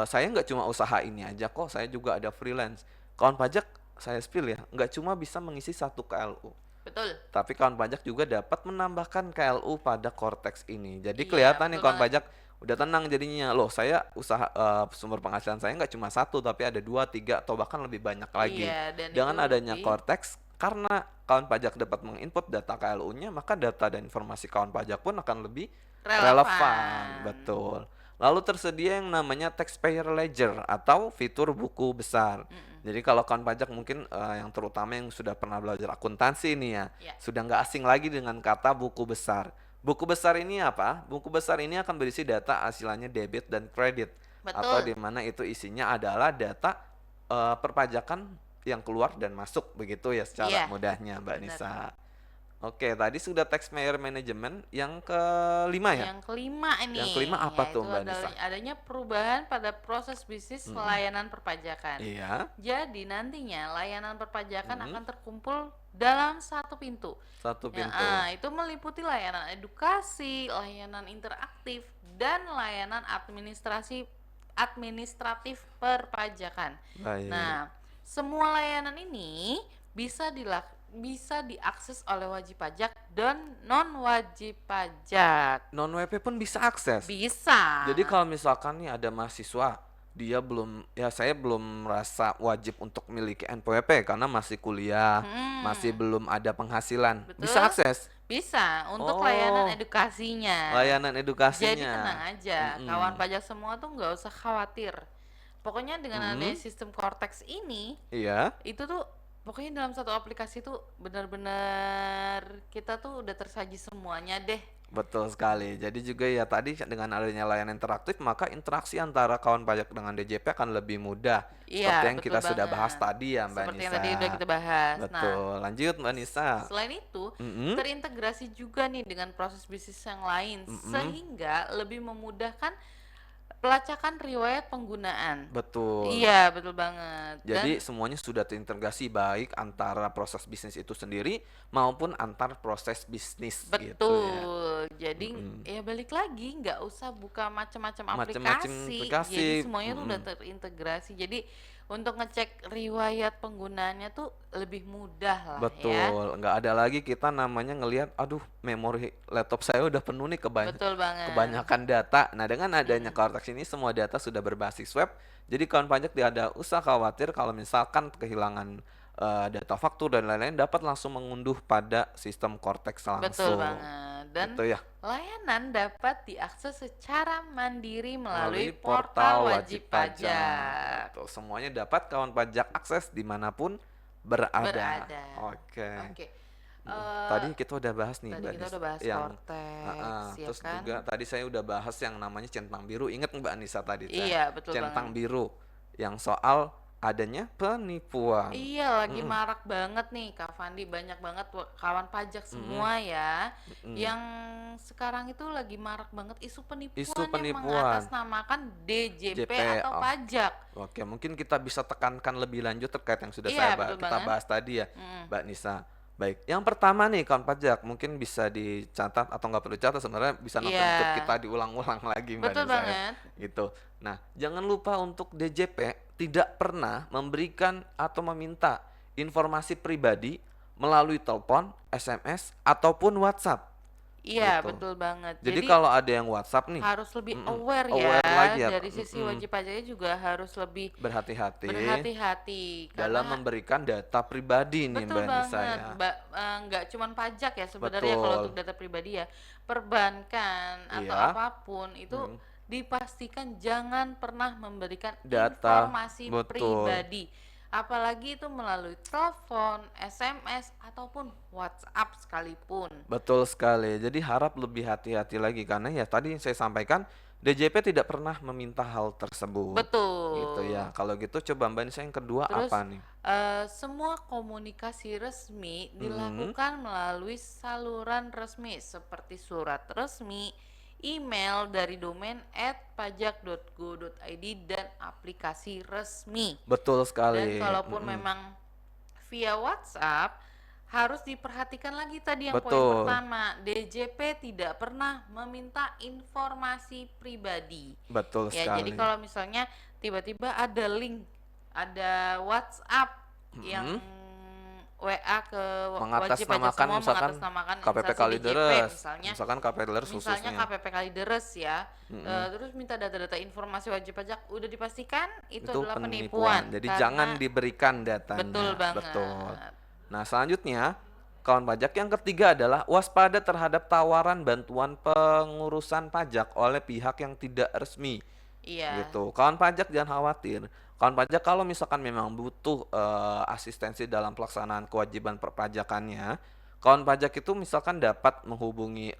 saya nggak cuma usaha ini aja kok, saya juga ada freelance. Kawan pajak saya spill ya, nggak cuma bisa mengisi satu KLU, Betul. tapi kawan pajak juga dapat menambahkan KLU pada Cortex ini. Jadi Iya, kelihatan nih betul kawan banget. pajak udah tenang jadinya. Loh, saya usaha sumber penghasilan saya nggak cuma satu, tapi ada dua, tiga, atau bahkan lebih banyak lagi. Iya, dan itu Dengan adanya lebih Cortex, karena kawan pajak dapat menginput data KLU-nya, maka data dan informasi kawan pajak pun akan lebih relevan. relevan. Betul. Lalu tersedia yang namanya taxpayer ledger atau fitur buku besar. Mm-mm. Jadi kalau kawan pajak mungkin yang terutama yang sudah pernah belajar akuntansi nih ya, Ya, sudah nggak asing lagi dengan kata buku besar. Buku besar ini apa? Buku besar ini akan berisi data hasilannya debit dan kredit, atau betul. di mana itu isinya adalah data perpajakan yang keluar dan masuk begitu ya secara Iya, mudahnya Mbak benar. Nisa. Oke, tadi sudah taxpayer management. Yang kelima ya? Yang kelima Yang ini, kelima apa yaitu tuh Mbak adalah Nisa? adanya perubahan pada proses bisnis Mm-mm. layanan perpajakan. Iya. Jadi nantinya layanan perpajakan Mm-mm. akan terkumpul dalam satu pintu. Satu Ya, pintu. itu meliputi layanan edukasi, layanan interaktif, dan layanan administratif perpajakan. Baik. Nah, semua layanan ini bisa diakses oleh wajib pajak dan non wajib pajak. Non WP pun bisa akses. Bisa. Jadi kalau misalkan nih ada mahasiswa, dia belum, ya saya belum merasa wajib untuk memiliki NPWP karena masih kuliah, masih Hmm, belum ada penghasilan, bisa betul. akses. Bisa untuk layanan Oh, edukasinya. layanan Jadi tenang edukasinya. aja, kawan Mm-mm. pajak semua tuh nggak usah khawatir. Pokoknya dengan adanya Mm-mm. sistem Cortex ini, Iya, itu tuh pokoknya dalam satu aplikasi tuh benar-benar kita tuh udah tersaji semuanya deh. betul sekali. Jadi juga ya tadi dengan adanya layanan interaktif, maka interaksi antara kawan pajak dengan DJP akan lebih mudah. Iya, Seperti yang betul kita sudah bahas banget. tadi ya Mbak Seperti yang Nisa. tadi udah kita bahas. Nah, Betul. Lanjut Mbak Nisa. selain itu, Mm-mm. terintegrasi juga nih dengan proses bisnis yang lain Mm-mm. sehingga lebih memudahkan pelacakan riwayat penggunaan. Betul. Iya, betul banget. Jadi Dan semuanya sudah terintegrasi baik antara proses bisnis itu sendiri maupun antar proses bisnis gitu ya. betul. Jadi Mm-mm. ya balik lagi nggak usah buka macam-macam Macam-macam aplikasi. Jadi aplikasi. semuanya tuh udah Mm-mm. terintegrasi. Jadi untuk ngecek riwayat penggunaannya tuh lebih mudah lah ya. Betul, nggak ada lagi kita namanya ngelihat, aduh memori laptop saya udah penuh nih Betul banget. kebanyakan data. Nah dengan adanya Mm-mm. Cortex ini semua data sudah berbasis web, jadi kawan pajak tidak ada usah khawatir kalau misalkan kehilangan data faktur dan lain-lain dapat langsung mengunduh pada sistem Cortex Betul langsung. banget. Dan Gitu ya, layanan dapat diakses secara mandiri melalui melalui portal portal wajib wajib pajak. pajak. Betul, semuanya dapat kawan pajak akses dimanapun berada. Berada. Oke. Oke. Tadi kita udah bahas nih Tadi Mbak kita Nis, udah bahas yang Cortex, ya terus kan? juga tadi saya udah bahas yang namanya centang biru. Ingat Mbak Anissa tadi Iya, betul banget. centang biru yang soal adanya penipuan. Iya, lagi Mm-mm, marak banget nih Kak Fandi, banyak banget kawan pajak mm-mm, semua ya, mm-mm. yang sekarang itu lagi marak banget isu Isu penipuan yang penipuan, mengatasnamakan DJP atau JPO. pajak. Oke, mungkin kita bisa tekankan lebih lanjut terkait yang sudah Iya, betul kita banget. bahas tadi ya, Mm, Mbak Nisa. Baik, yang pertama nih kawan pajak, mungkin bisa dicatat atau nggak perlu dicatat sebenarnya bisa nonton iya, YouTube kita diulang-ulang lagi Mbak betul Nisa ya, banget. gitu. Nah, jangan lupa untuk DJP tidak pernah memberikan atau meminta informasi pribadi melalui telepon, SMS, ataupun WhatsApp, Iya, gitu. betul banget. Jadi Jadi kalau ada yang WhatsApp nih, harus lebih mm-mm, aware ya, aware lagi ya, dari sisi wajib pajaknya juga harus lebih berhati-hati berhati-hati dalam karena memberikan data pribadi nih betul Mbak Nisa banget, ya. Mbak, nggak cuman pajak ya sebenarnya kalau untuk Betul. data pribadi ya, perbankan atau Iya. apapun itu Mm. dipastikan jangan pernah memberikan Data informasi betul. pribadi, apalagi itu melalui telepon, SMS ataupun WhatsApp sekalipun. Betul sekali. Jadi harap lebih hati-hati lagi karena ya tadi yang saya sampaikan DJP tidak pernah meminta hal tersebut. Gitu Betul. ya. Kalau gitu coba Mbak Nisa yang kedua Terus apa nih? semua komunikasi resmi Mm-mm. dilakukan melalui saluran resmi seperti surat resmi, email dari domain @pajak.go.id dan aplikasi resmi. Betul Dan sekali. kalaupun Mm-mm. memang via WhatsApp harus diperhatikan lagi tadi yang poin Betul. pertama, DJP tidak pernah meminta informasi pribadi. Betul Ya, jadi sekali. kalau misalnya tiba-tiba ada link, ada WhatsApp yang Mm-mm. WA ke wajib pajak Mengatasnamakan semua misalkan mengatasnamakan KPP instansi DJP, Kalideres, misalnya misalkan KPP Kalideres misalnya khususnya. KPP Kalideres ya, Mm-mm. terus minta data-data informasi wajib pajak, udah dipastikan itu Itu adalah penipuan. penipuan Jadi jangan karena diberikan betul datanya. Betul. banget. Nah, selanjutnya, kawan pajak yang ketiga adalah waspada terhadap tawaran bantuan pengurusan pajak oleh pihak yang tidak resmi. Iya, Gitu. Kawan pajak jangan khawatir. Kawan pajak kalau misalkan memang butuh asistensi dalam pelaksanaan kewajiban perpajakannya, kawan pajak itu misalkan dapat menghubungi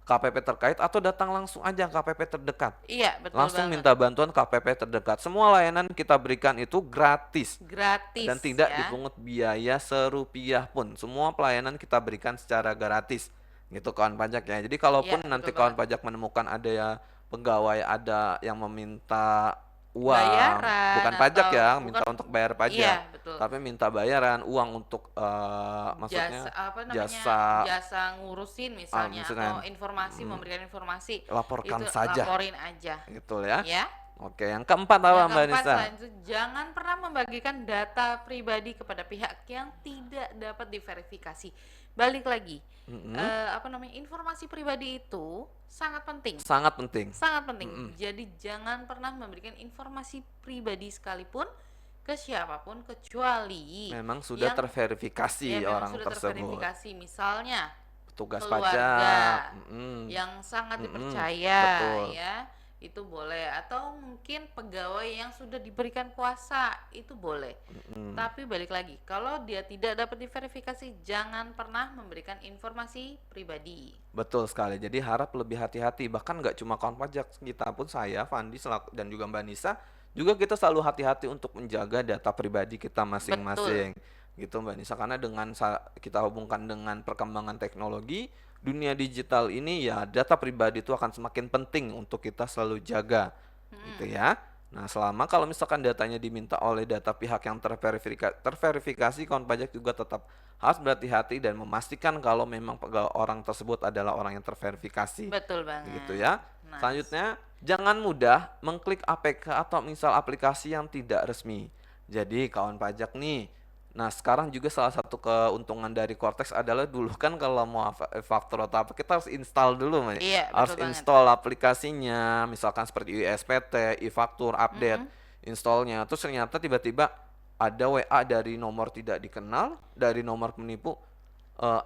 KPP terkait atau datang langsung aja KPP terdekat. iya betul Langsung banget. minta bantuan KPP terdekat. Semua layanan kita berikan itu gratis dan Gratis tidak ya. dipungut biaya serupiah pun. Semua pelayanan kita berikan secara gratis. Gitu kawan pajak ya. Jadi Iya, kalaupun betul nanti kawan banget. pajak menemukan ada ya pegawai ada yang meminta uang, Bayaran bukan pajak atau ya, minta bukan, untuk bayar pajak, iya betul. tapi minta bayaran uang untuk Jasa maksudnya apa namanya? jasa Jasa ngurusin misalnya misalkan atau informasi, mm, memberikan informasi, itu laporkan saja laporin aja. gitu ya. Ya. Oke, yang keempat apa Yang Mbak keempat, Nisa? selain itu jangan pernah membagikan data pribadi kepada pihak yang tidak dapat diverifikasi. Balik lagi, Mm-mm. apa namanya, informasi pribadi itu sangat penting, Sangat penting. sangat penting. Mm-mm. Jadi jangan pernah memberikan informasi pribadi sekalipun ke siapapun kecuali Memang sudah yang terverifikasi memang orang sudah tersebut. terverifikasi, misalnya Petugas pajak. keluarga Mm-mm. yang sangat Mm-mm. dipercaya Betul. ya, itu boleh, atau mungkin pegawai yang sudah diberikan kuasa itu boleh. Mm-mm. Tapi balik lagi, kalau dia tidak dapat diverifikasi jangan pernah memberikan informasi pribadi. Betul sekali. Jadi harap lebih hati-hati. Bahkan nggak cuma kawan pajak, kita pun saya, Fandi, dan juga Mbak Nisa, juga kita selalu hati-hati untuk menjaga data pribadi kita Betul. masing-masing. Gitu Mbak Nisa. Karena dengan kita hubungkan dengan perkembangan teknologi, dunia digital ini ya data pribadi itu akan semakin penting untuk kita selalu jaga. Gitu Mm-mm. ya. Nah, selama kalau misalkan datanya diminta oleh data pihak yang terverifikasi, kawan pajak juga tetap harus berhati-hati dan memastikan kalau memang orang tersebut adalah orang yang terverifikasi. Betul Begitu banget. ya. Nice. Selanjutnya, jangan mudah mengklik APK atau misal aplikasi yang tidak resmi. Jadi, kawan pajak nih, nah sekarang juga salah satu keuntungan dari Cortex adalah dulu kan kalau mau faktur atau apa kita harus install dulu, Mbak. Iya, betul Harus banget. install aplikasinya, misalkan seperti ISPT, e-faktur, update, Mm-mm. installnya. Terus ternyata tiba-tiba ada WA dari nomor tidak dikenal, dari nomor penipu,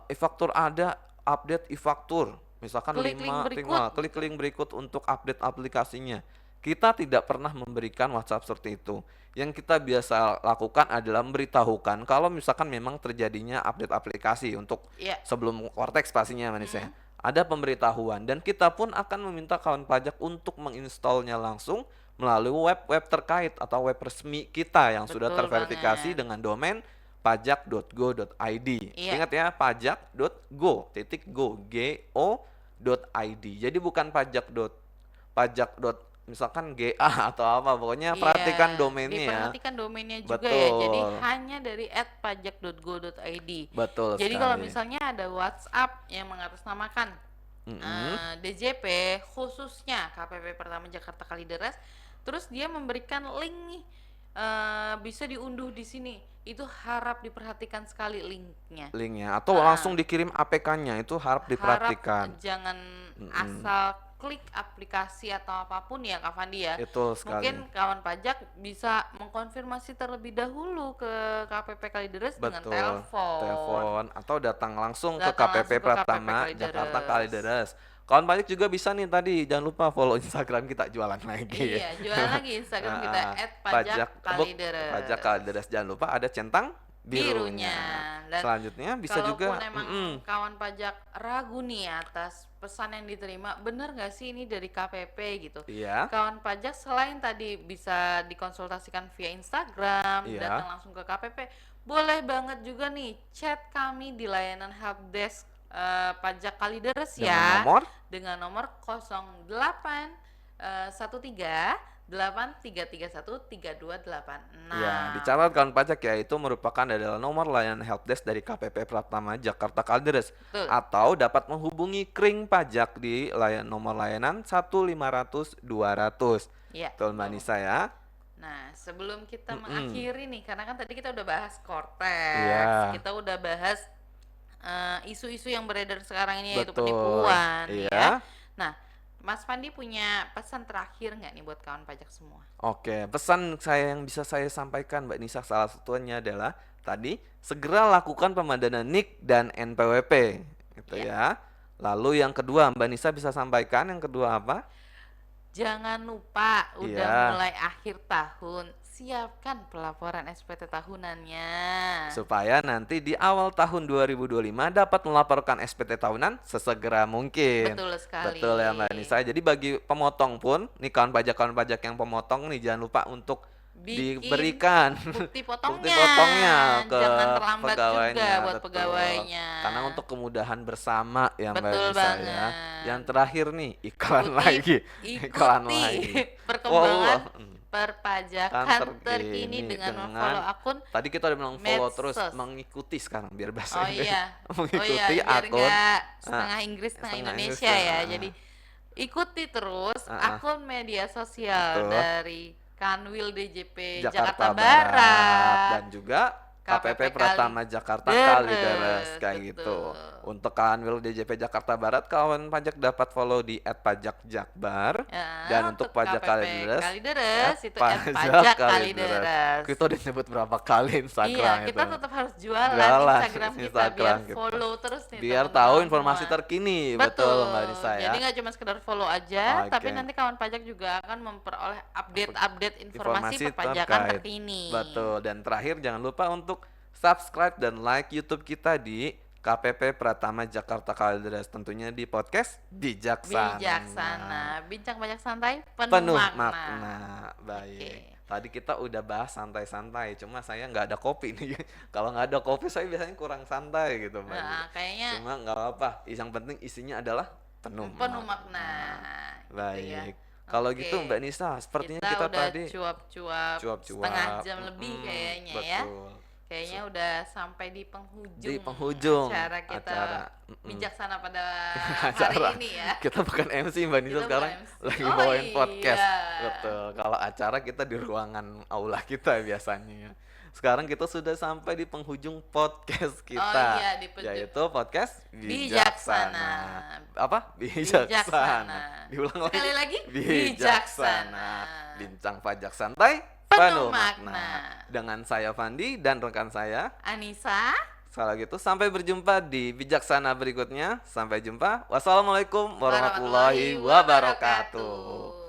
e-faktur ada, update e-faktur, misalkan Klik link 5 berikut. klik link berikut untuk update aplikasinya. Kita tidak pernah memberikan WhatsApp seperti itu. Yang kita biasa lakukan adalah memberitahukan kalau misalkan memang terjadinya update aplikasi untuk Iya. sebelum Cortex pastinya manusia. Mm-mm. Ada pemberitahuan dan kita pun akan meminta kawan pajak untuk menginstalnya langsung melalui web-web terkait atau web resmi kita yang sudah Betul terverifikasi banget. dengan domain pajak.go.id. Iya, Ingat ya, pajak.go, go.id. Jadi bukan misalkan GA atau apa, pokoknya iya, perhatikan domainnya ya. diperhatikan domainnya juga ya. Jadi Betul, hanya dari @pajak.go.id. betul Jadi kalau sekali. misalnya ada WhatsApp yang mengatasnamakan Mm-mm. DJP, khususnya KPP Pertama Jakarta Kalideres, terus dia memberikan link nih, bisa diunduh di sini. Itu harap diperhatikan sekali linknya. Linknya atau Ah, langsung dikirim APK-nya itu harap harap diperhatikan. jangan Mm-mm. asal klik aplikasi atau apapun ya Kak Fandi ya. Itu sekali. Mungkin kawan pajak bisa mengkonfirmasi terlebih dahulu ke KPP Kalideres dengan Betul. telepon. Telepon atau datang langsung ke Datang KPP langsung ke KPP Pratama Jakarta Kalideres. Kalideres. Kawan pajak juga bisa nih tadi, jangan lupa follow Instagram kita jualan lagi ya. Iya, jualan lagi Instagram kita Ah, pajak @pajakkalideres. Kalideres, jangan lupa ada centang Birunya. birunya. Dan Selanjutnya bisa kalaupun juga emang kawan pajak ragu nih atas pesan yang diterima, bener nggak sih ini dari KPP gitu? iya, Kawan pajak selain tadi bisa dikonsultasikan via Instagram, iya, datang langsung ke KPP, boleh banget juga nih chat kami di layanan helpdesk pajak Kalideres dengan ya, nomor dengan nomor 08 13 8331328. ya, Nah, dicatat kawan pajak ya, itu merupakan adalah nomor layanan helpdesk dari KPP Pratama Jakarta Kalideres betul. atau dapat menghubungi kring pajak di nomor layanan 1-500-200. Iya, Betul Mbak betul. Nisa ya. Nah, sebelum kita Mm-mm. mengakhiri nih, karena kan tadi kita udah bahas Cortex, Iya, kita udah bahas isu-isu yang beredar sekarang ini yaitu betul. penipuan, ya. Iya. Nah, Mas Pandi punya pesan terakhir nggak nih buat kawan pajak semua? Oke, pesan saya yang bisa saya sampaikan Mbak Nisa salah satunya adalah tadi segera lakukan pemadanan NIK dan NPWP gitu Ya, ya. Lalu yang kedua Mbak Nisa bisa sampaikan yang kedua apa? jangan lupa udah Iya, mulai akhir tahun, siapkan pelaporan SPT tahunannya. supaya nanti di awal tahun 2025 dapat melaporkan SPT tahunan sesegera mungkin. Betul sekali. Betul ya Mbak Nisa. Jadi bagi pemotong pun, nih kawan pajak yang pemotong nih jangan lupa untuk Bikin diberikan bukti bukti potongnya, potongnya ke jangan terlambat juga pegawainya, buat betul. pegawainya. Karena untuk kemudahan bersama ya Mbak Betul Nisa ya. Yang banget. terakhir nih iklan Ikuti lagi, iklan ikuti lagi. perkembangan Wow, kan perpajakan terkini terkini dengan dengan memfollow akun tadi kita udah bilang follow terus medsos. mengikuti sekarang biar bahasa Oh Inggris. iya, oh iya, Mengikuti biar akun nggak ah, setengah Inggris setengah setengah Inggris Indonesia ya. ah, Jadi ikuti terus ah, akun media sosial betul. dari Kanwil DJP Jakarta Jakarta Barat dan Barat, juga KPP KPP Pratama Jakarta Kalideres Kalideres, kayak gitu. betul. Untuk Kanwil DJP Jakarta Barat, kawan pajak dapat follow di @pajakjakbar Ya, dan untuk untuk pajak KPP Kalideres Kalideres itu @pajak @pajak Kalideres. Kalideres. Kita udah nyebut berapa kali Iya, Instagram kita itu. tetap harus jualan Jualan Instagram kita Instagram biar kita. follow terus nih Biar teman-teman tahu semua. informasi terkini, betul Mbak Nisa ya. Jadi nggak cuma sekedar follow aja, tapi Oke. nanti kawan pajak juga akan memperoleh update-update informasi Informasi perpajakan terkait. terkini. Betul. Dan terakhir jangan lupa untuk subscribe dan like YouTube kita di KPP Pratama Jakarta Kalideres, tentunya di podcast Bijaksana. Bijaksana, bincang pajak santai penuh Penuh makna. makna. Baik. Oke. Tadi kita udah bahas santai-santai, cuma saya nggak ada kopi nih. Kalau nggak ada kopi saya biasanya kurang santai gitu Mbak Nisa. Nah, kayaknya Cuma nggak apa-apa. Yang penting isinya adalah penuh penuh makna. makna. Gitu ya. Baik. Kalau Oke. gitu Mbak Nisa, sepertinya Kita kita udah tadi cuap-cuap cuap-cuap. setengah jam lebih kayaknya ya. Betul. Kayaknya udah sampai di penghujung, Di penghujung acara kita bijaksana pada hari acara. ini ya. Kita bukan MC Mbak Nisa Kita sekarang bukan MC. lagi Oh bawain iya. podcast. Betul. Kalau acara kita di ruangan aula kita biasanya. Sekarang kita sudah sampai di penghujung podcast kita. Oh iya, di yaitu podcast Bijaksana. Apa? Bijaksana. Bijaksana. Diulang lagi. Sekali lagi, Bijaksana. Bincang pajak santai Penuh penuh makna. makna. Dengan saya Fandi dan rekan saya. Anissa, Kalau gitu sampai berjumpa di Bijaksana berikutnya. Sampai jumpa. Wassalamualaikum warahmatullahi wabarakatuh.